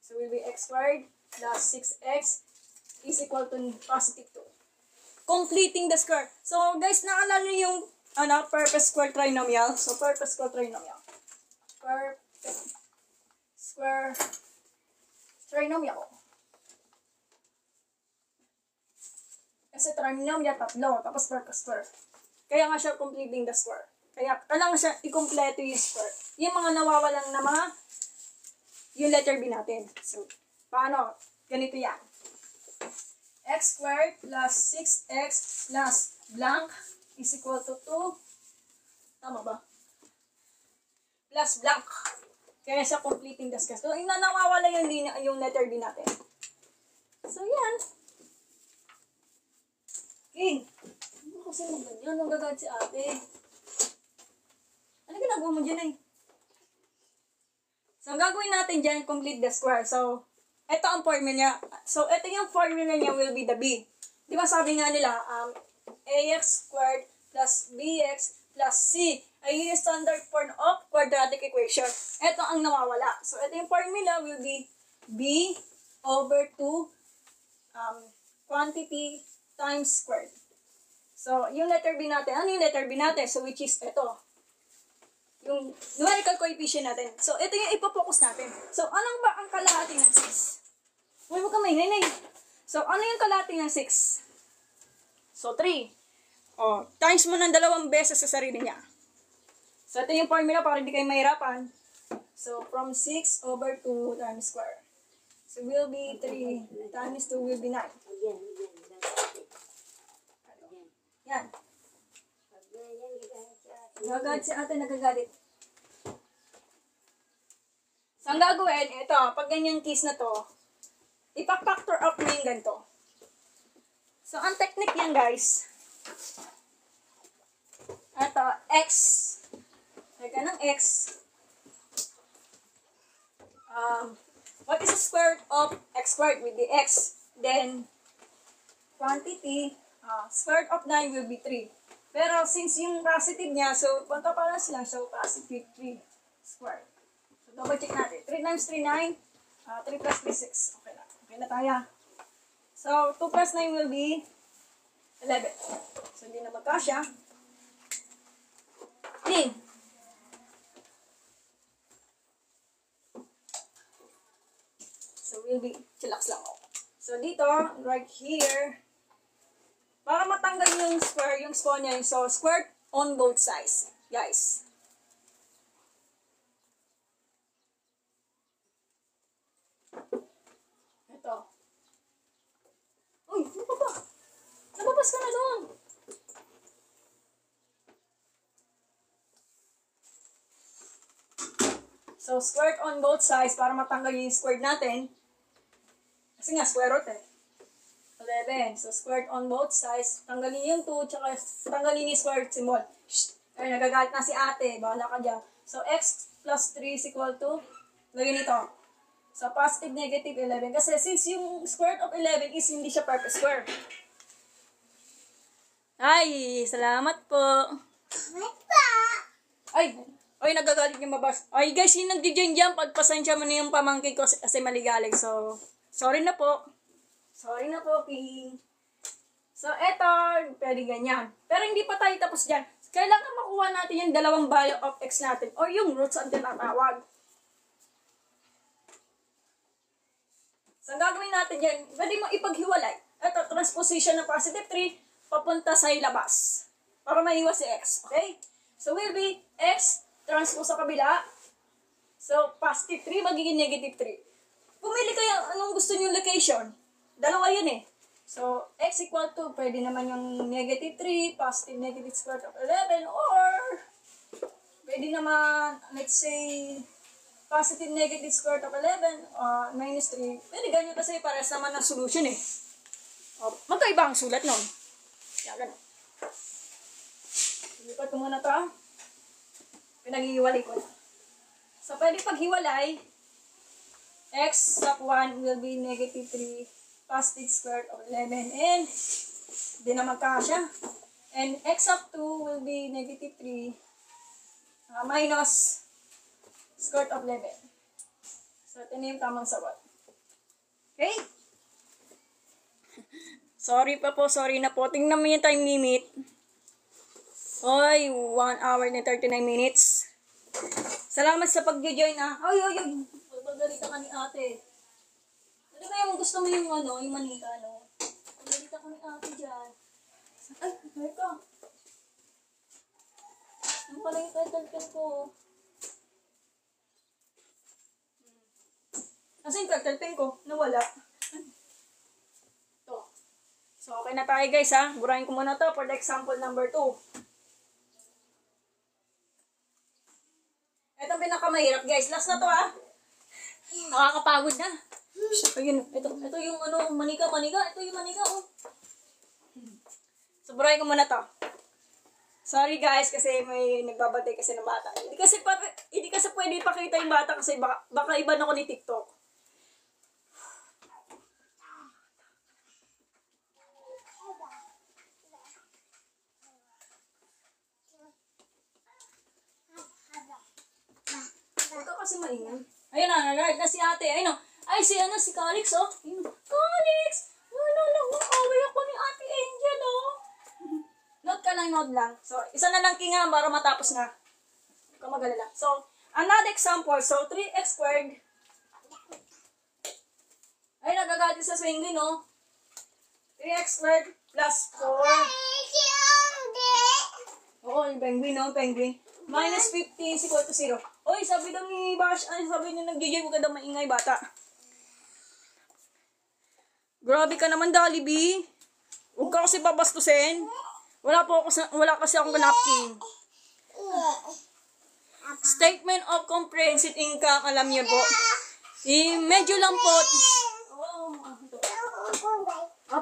so will be x squared plus 6x is equal to positive 2. Completing the square. So guys, naalala niyo yung perfect square trinomial. So, perfect square trinomial. Perfect square trinomial. Kasi trinomial tatlo, tapos perfect square. Kaya nga siya completing the square. Kaya kailangan siya i-kompleto yung square. Yung mga nawawalan na mga, yung letter B natin. So, paano? Ganito yan. X squared plus 6x plus blank is equal to 2. Tama ba? Plus blank. Kaya siya completing the square. So, nawawala yung letter B natin. So, yan. King, ano kasi ganyan? Nagagad si ate. Ano ginagawa mo dyan eh? So, ang gagawin natin dyan, complete the square. So, ito ang formula niya. So, ito yung formula niya will be the B. Di ba sabi nga nila, ax squared plus bx plus c ay yung standard form of quadratic equation. Ito ang nawawala. So, ito yung formula will be b over 2 quantity times squared. So, yung letter B natin, ano yung letter B natin? So, which is ito. yung numerical coefficient natin. So, ito yung ipopokus natin. So, anong ba ang kalahati ng 6? Huwag mo kamay, nay. So, ano yung kalahati ng 6? So, 3. O, times mo ng 2 beses sa sarili niya. So, ito yung formula para hindi kayo mahirapan. So, from 6 over 2 times square. So, will be 3 times 2 will be 9. Yan. Nagagalit si ate, nagagalit. So, ang gagawin, ito, pag ganyang case na to, ipa-factor out mo yung ganito. So, ang technique yan, guys, ito, x. Lagyan ng x. What is the square root of x squared with the x? Then, quantity, square root of 9 will be 3. Pero since yung positive niya, so pagkapalas lang, so positive 3 squared. So double check natin. 3 times 3, 9. 3 plus 3, 6. Okay na. Okay na tayo. So 2 plus 9 will be 11. So hindi na magkasya. Clean. So will be, chillax lang ako. So dito, right here, para matanggal yung square, yung spawn niya, so square on both sides, guys. Ito. Uy, ano ba? Nababas ka na doon. So, square on both sides para matanggal yung square natin. Kasi nga, square root eh. 11. So, squared on both sides. Tanggalin yung 2, tsaka tanggalin yung squared symbol. Shh! Ay, nagagalit na si ate. Bahala ka dyan. So, x plus 3 is equal to, lagyan ito. So, positive, negative 11. Kasi since yung square root of 11 is hindi siya perfect square. Ay, salamat po. Ay, nagagalit yung mabas. Ay, guys, yung nagdi-join dyan, pagpasensya mo na yung pamangkin ko kasi maligalig. So, sorry na po. Sorry na po, King. So, eto, pwede ganyan. Pero hindi pa tayo tapos dyan. Kailangan makuha natin yung dalawang value of x natin or yung roots ang tinatawag. So, ang gagawin natin dyan, pwede mo ipaghiwalay. Eto, transposition ng positive 3 papunta sa labas. Para maiwas si x. Okay? So, will be x transpose sa kabila. So, positive 3 magiging negative 3. Pumili kayo anong gusto nyo location. Dalawa yun eh. So, x equal to, pwede naman yung negative 3, positive negative square root of 11, or pwede naman, let's say, positive negative square root of 11, minus 3. Pwede ganyan kasi pares naman ng solution eh. Magkaiba ang sulat nun. Kaya gano'n. Lipat ko muna ito. Pinag-iwalay ko na. So, pwede paghiwalay, x sub 1 will be negative 3 positive square root of 11 and di na magkasya. And x sub 2 will be negative 3 minus square root of 11. So, ito na yung tamang sagot. Okay? Sorry pa po, sorry na po. Tingnan mo yung time limit. Oy, 1 hour and 39 minutes. Salamat sa pag-join ah. Ay. Pagalitan ka ni ate. Ano ba yung gusto mo yung yung manika, no? Pagalitan ka ni ate dyan. Ay, ka. Ano pala yung turtle ko? Nasaan yung turtle ko? Nawala. Ito. So, okay na tayo guys ha. Burahin ko muna to for the example number 2. Ito ang pinakamahirap guys. Last na to ha. Nakakapagod na. Ayun, ito yung manika. Ito yung manika oh. So, burahin ko muna to. Sorry guys kasi may nagbabatay kasi ng bata. Hindi kasi pwede ipakita yung bata kasi baka iba na ko ni TikTok. Huwag ka kasi maingay. Ayun na, nag-guard na si ate. Ayun o. Ay, si Calix oh. Calix! Away ako ni Ate Angel oh. Note ka lang, note lang. So, isa na lang kinga para matapos na. ka mag-alala. So, another example. So, 3x squared. Ay, nagagalit sa swing, no? 3x squared plus 4. Oo, yung penguin, no? Penguin. Minus 15 is equal to 0. Oy, sabi daw ni Bash, ay, sabi ni nag-DJ, huwag ka daw maingay, bata. Grabe ka naman, Jollibee. Huwag ka kasi babastusin. Wala kasi akong napkin. Statement of comprehensive income, alam niyo po. Medyo lang po.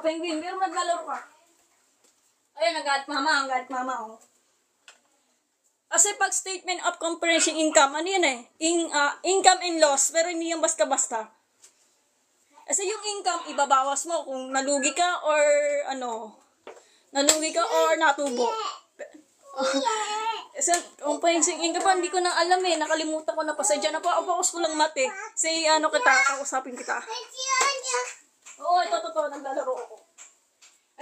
Penguin, pero naglalaro ka. Ayun, nagalit mama, oh. Kasi pag statement of comprehensive income, ano yun eh? Income and loss, pero hindi yung basta-basta. Kasi yung income, ibabawas mo kung nalugi ka or natubo. Kasi comprehensive income, hindi ko na alam eh. Nakalimutan ko na, pasensya na po. Focus ko lang mate. Say, kausapin kita. Oo, ito, naglalaro ako.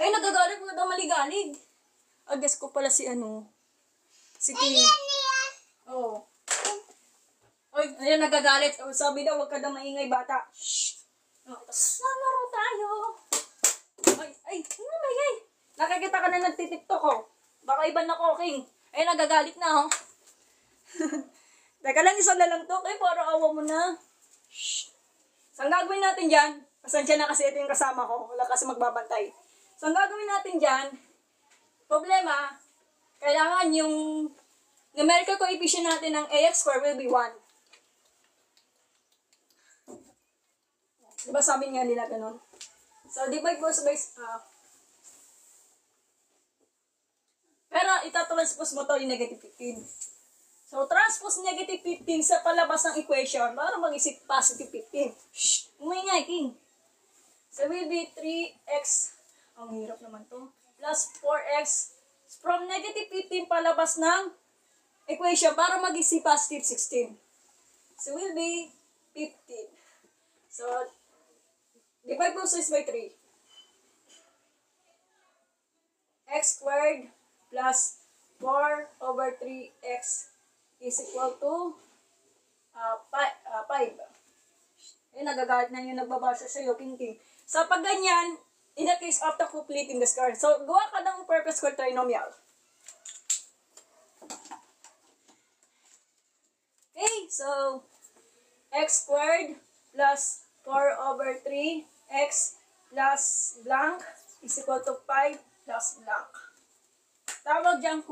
Ay, nagagalit ko na maligalig. Guess ko pala si Kim. Oo. Ay, ayun, nagagalit. Sabi daw, huwag ka daw maingay, bata. Shh. Lalaro tayo. Ay, nakikita ka na nagtitiktok, oh. Baka iba na cooking. Ay, nagagalit na, oh. Teka lang, isa na lang to. Ay, para awa mo na. Shh. So, ang gagawin natin dyan, pasensya na kasi ito yung kasama ko. Wala kasi magbabantay. So, ang gagawin natin dyan, problema, kailangan yung numerical coefficient natin ng ax squared will be 1. Diba sabi nga nila ganun? So, divide both sides. Pero, itatranspose mo to yung negative 15. So, transpose negative 15 sa palabas ng equation para mag-isip positive 15. Shh! Umingay, King. So, will be 3x, ang hirap naman to, plus 4x from negative 15 palabas ng equation para mag-isip positive 16. So, will be 15. So, divide both sides by 3. X squared plus 4 over 3x is equal to 5. Nagagalit na yung nagbabasa sa'yo, King. So, pag ganyan, in the case of the completing the square. So, gawa ka ng purpose square trinomial. Okay, so, x squared plus 4 over 3x plus blank is equal to 5 plus blank. Tawag dyan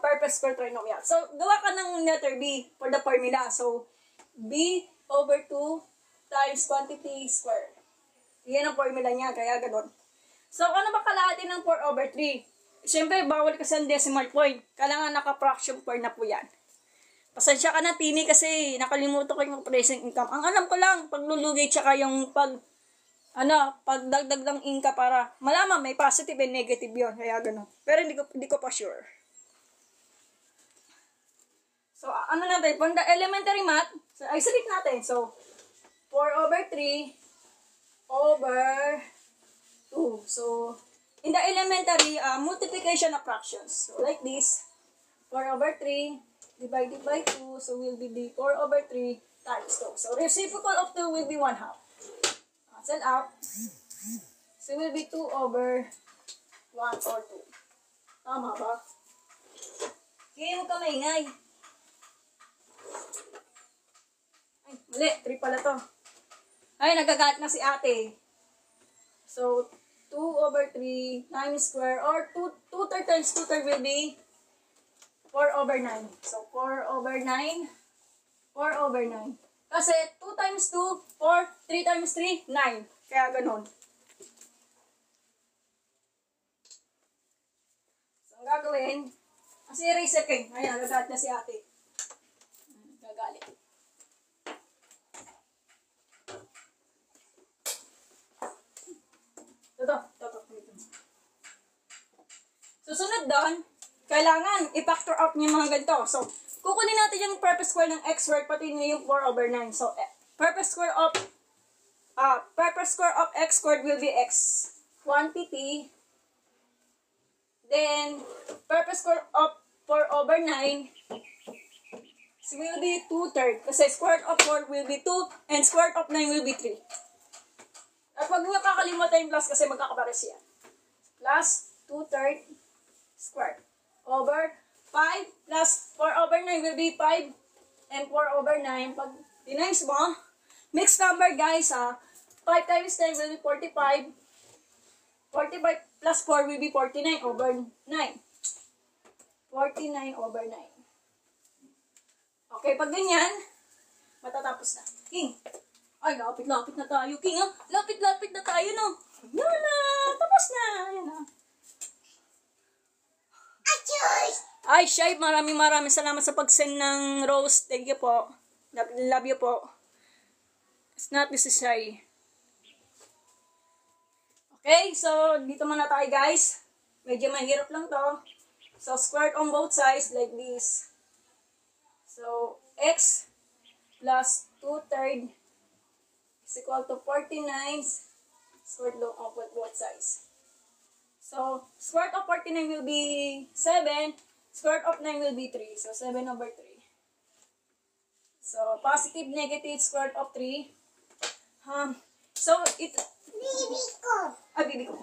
purpose square trinomial. So, gawa ka ng letter B for the formula. So, B over 2 times quantity square. Yan ang formula niya, kaya gano'n. So, ano ba kalahati ng 4 over 3? Siyempre, bawal kasi ang decimal point. Kailangan naka-fraction point na po yan. Pasensya ka na, Tini, kasi nakalimutan ko yung present income. Ang alam ko lang, paglulugay tsaka yung pagdagdag ng income para malaman may positive and negative yun. Kaya gano'n. Pero hindi ko pa sure. So, ano natin? Pag the elementary math, so, isolate natin. So, 4 over 3 over 2. So, in the elementary, multiplication of fractions. So, like this, 4 over 3 divided by 2. So, will be the 4 over 3 times 2. So, reciprocal of 2 will be 1/2. Cancel out. So, will be 2 over 1 or 2. Tama ba? Kaya mo ka maingay. Ay, mali. 3 pala to. Ay, nagagalit na si ate. So, 2 over 3 times square or 2 third times 2 third will be 4 over 9. So, 4 over 9. 4 over 9. Kasi 2 times 2, 4. 3 times 3, 9. Kaya ganon. So, ang gagawin, kasi eraser king. Ayan, nagagalit na si ate. Nagagalit. Ito. Susunod doon, kailangan i-factor out niyo mga ganito. So, kukunin natin yung purpose square ng x squared pati yung 4 over 9. So, purpose square of x squared will be x quantity. Then, purpose square of 4 over 9 So, will be 2/3. Kasi square root of 4 will be 2 and square root of 9 will be 3. At huwag nyo kakalimutan yung plus kasi magkakapares yan. Plus 2/3 squared over 5 plus 4/9 will be 5 and 4/9. Pag tinimes mo, mixed number guys 5 times 10 will be 45. 45 plus 4 will be 49/9. 49/9. Okay, pag ganyan, matatapos na. King! Ay, lapit-lapit na tayo. King, lapit-lapit na tayo, no? Yan na! Tapos na! Yan na. Ay, Shai, maraming salamat sa pag-send ng rose. Thank you po. Love you po. It's not this is Shai. Okay, so dito muna tayo guys. Medyo mahirap lang to. So, squared on both sides like this. So, x plus 2/3 is equal to 49 squared on both sides. So, square root of 49 will be 7. Square root of 9 will be 3. So, 7/3. So, positive, negative, square root of 3. So, Bibi ko. Bibi ko.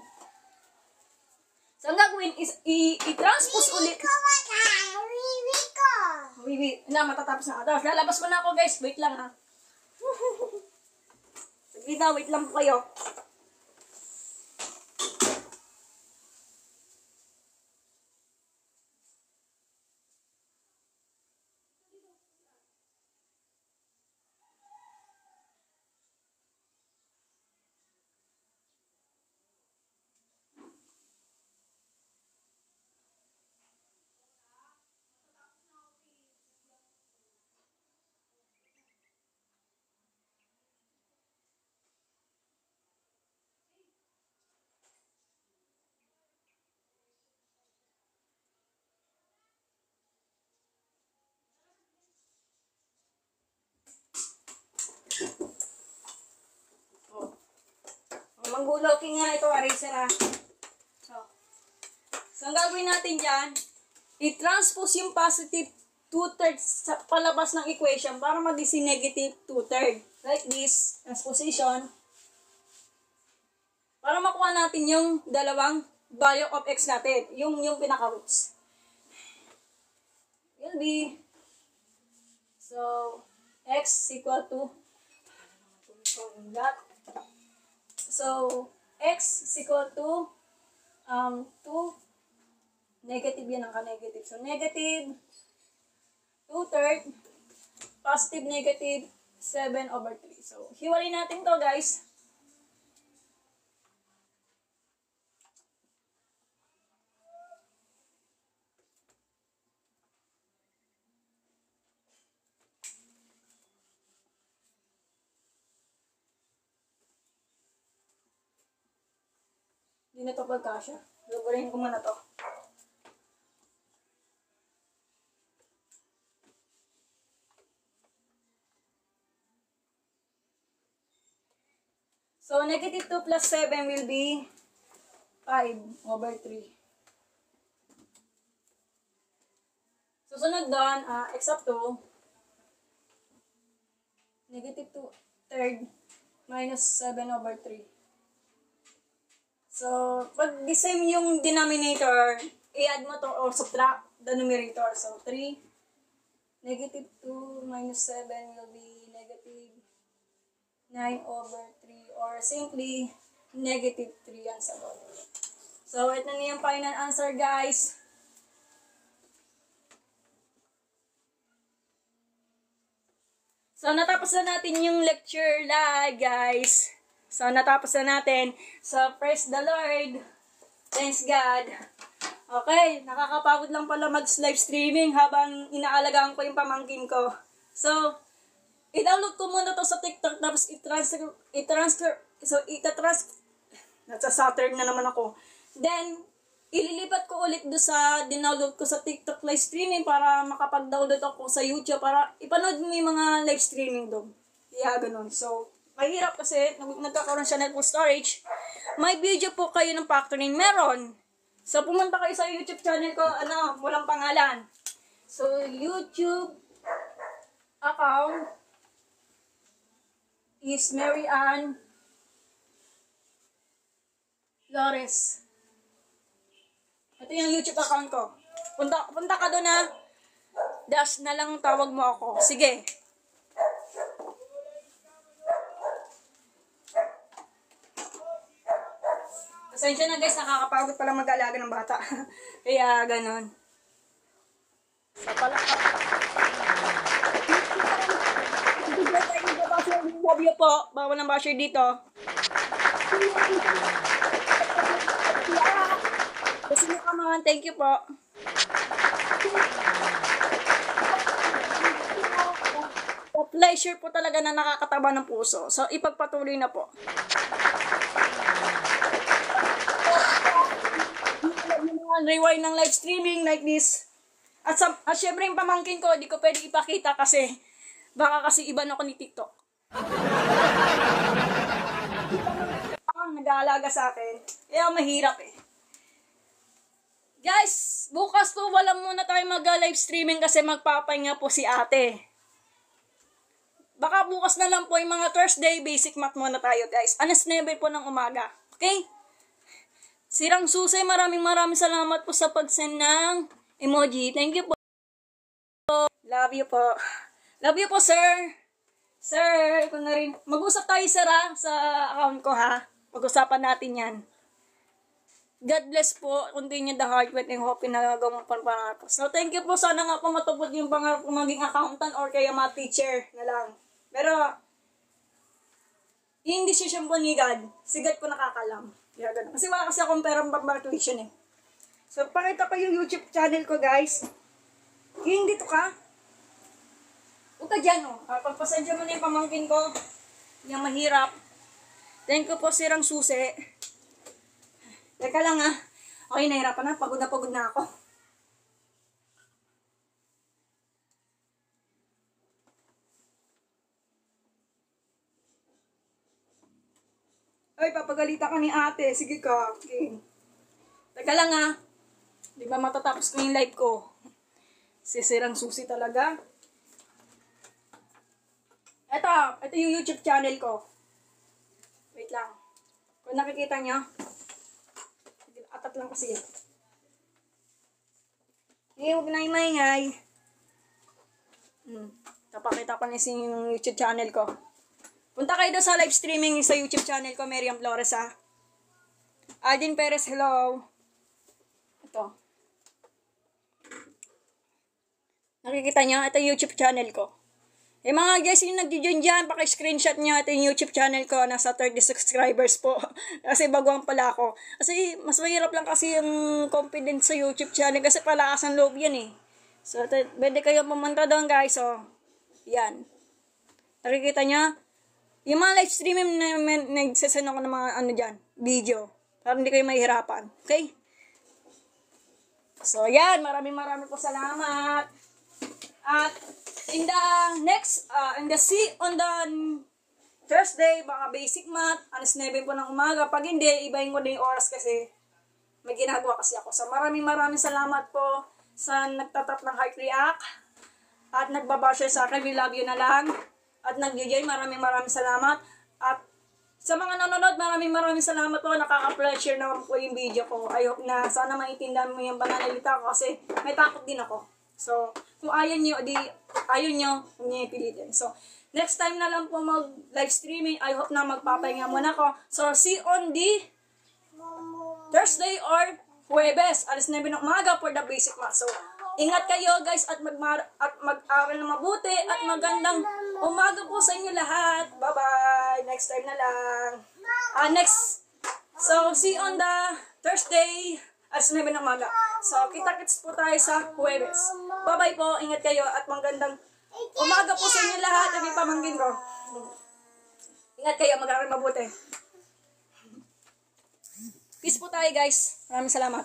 So, ang gagawin is, i-transpose ulit. Bibi ko. Bibi, matatapos na. Tapos, lalabas mo na ako guys. Wait lang ha. Sige na, wait lang po kayo. Manggulaw nga ito, eraser ha. So, ang gagawin natin dyan, i-transpose yung positive 2/3 sa palabas ng equation para maging negative 2/3. Like this, transposition. Para makuha natin yung dalawang value of x natin. Yung pinaka-roots. Will be, so, x equal to, so, x is equal to 2, negative yan ang ka-negative. So, negative 2/3, positive negative 7/3. So, hiwalay natin to guys. Hindi na ito pagkasya. Lugurahin ko muna to. So, negative 2 plus 7 will be 5/3. Susunod doon, x of 2, negative 2/3 minus 7/3. So, pag the same yung denominator, i-add mo to or subtract the numerator. So, 3, negative 2 minus 7 will be negative 9/3 or simply negative 3 ang sagot. So, ito na yung final answer guys. So, natapos na natin yung lecture live guys. So, natapos na natin. So, praise the Lord. Thanks God. Okay, nakakapagod lang pala mag-live streaming habang inaalagaan ko yung pamangkin ko. So, i-download ko muna to sa TikTok tapos nasa Saturn na naman ako. Then, ililipat ko ulit do sa dinownload ko sa TikTok live streaming para makapag-download ako sa YouTube para ipanood mo yung mga live streaming doon. Yeah, ganun. So, mahirap kasi nagkakaroon siya network storage. May video po kayo ng factoring meron. So, pumunta kayo sa YouTube channel ko, walang pangalan. So, YouTube account is Mary Ann Flores. Ito yung YouTube account ko. Punta ka doon na. Dash na lang tawag mo ako. Sige. Pasensya na guys, nakakapagod pala mag-alaga ng bata. Kaya ganon. Sa pala ka. Love you po. Bawal ng basher dito. Kasi nyo ka man. Thank you po. Pleasure po talaga na nakakataba ng puso. So, ipagpatuloy na po. Rewind ng live streaming like this. At syempre yung pamangkin ko, di ko pwede ipakita kasi baka kasi iba na ako ni TikTok. Nag-aalaga sa akin. Kaya mahirap eh. Guys, bukas po wala muna tayo mag-live streaming kasi magpapahinga po si ate. Baka bukas na lang po yung mga Thursday basic math muna tayo guys. 9 po ng umaga. Okay? Sirang Susi, maraming salamat po sa pag-send ng emoji. Thank you po. Love you po. Love you po, sir. Sir, ito na rin. Mag-usap tayo, sir, ha? Sa account ko, ha? Pag-usapan natin yan. God bless po. Continue the hard work and hope na gagawin mo pangarap. So, thank you po. Sana nga po matupad yung pangarap ko maging accountant or kaya mga teacher na lang. Pero, yung decision po ni God, si God po nakakalam. Kaya ganun. Kasi wala kasi akong perang pang tuition eh. So, pakita ko yung YouTube channel ko, guys. Yung dito ka. Huwag ka dyan, oh. Pagpasensya mo na yung pamangkin ko. Yung mahirap. Thank you po, Sirang Susi. Teka lang, ah. Okay, nahirapan na. Pagod na ako. Ay, papagalita ka ni ate. Sige ka. Okay. Teka lang, ah. Di ba matatapos ko yung live ko? Si Sirang Susi talaga. Ito yung YouTube channel ko. Wait lang. Kung nakikita nyo, atat lang kasi yan. Ngayon, huwag na ingay. Napakita ko na yung YouTube channel ko. Punta kayo doon sa live streaming sa YouTube channel ko, Miriam Flores, ha. Aldin Perez, hello. Ito. Nakikita nyo? Ito yung YouTube channel ko. Eh mga guys, yung nag-join dyan, paki-screenshot nyo. Ito yung YouTube channel ko. Nasa 30 subscribers po. Kasi baguhan pala ako. Kasi mas mahirap lang kasi yung confidence sa YouTube channel. Kasi palakas ang loob yan eh. So, pwede kayo pumunta doon guys. So, yan. Nakikita nyo? Yung mga live streaming na nagsasend ako ng mga ano dyan, video. Para hindi kayo mahihirapan. Okay? So, yan. Maraming po salamat. At, in the next, on the Thursday, baka basic math, 9 po ng umaga. Pag hindi, ibahin ko na yung oras kasi may ginagawa kasi ako. So, maraming salamat po sa nagtatap ng heart react at nagbabashare sa akin. We love you na lang. At nag-join, maraming salamat. At sa mga nanonood, maraming salamat po. Nakaka-pleasure naman po yung video ko. I hope na sana maintindihan mo yung pananalita ko kasi may takot din ako. So, kung ayaw nyo, huwag nyo ipilitin. So, next time na lang po mag-live streaming. I hope na magpapahinga muna ako. So, see on the Thursday or Huwebes, 9 ng umaga for the basic math. So, ingat kayo guys at mag-aral na mabuti at magandang umaga po sa inyo lahat. Bye-bye! Next time na lang. So, see on the Thursday at 9 ng umaga. So, kita-kits po tayo sa Huwebes. Bye-bye po. Ingat kayo at magandang umaga po sa inyo lahat. At may pamangkin ko. Ingat kayo. Mag-aaral mabuti. Peace po tayo guys. Maraming salamat.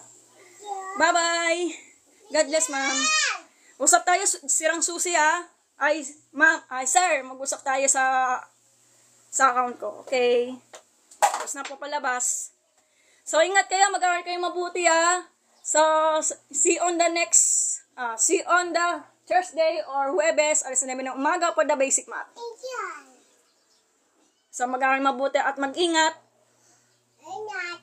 Bye-bye. God bless ma'am. Usap tayo. Sirang Susi ha. Ma'am. Sir. Mag-usap tayo sa account ko. Okay. Tapos na po palabas. So, ingat kayo. Mag-aaral kayo mabuti ha. So, see on the Thursday or Huwebes, alas 9 ng umaga for the basic math. Ayan. So mag-aaral mabuti at mag-ingat. Ayan.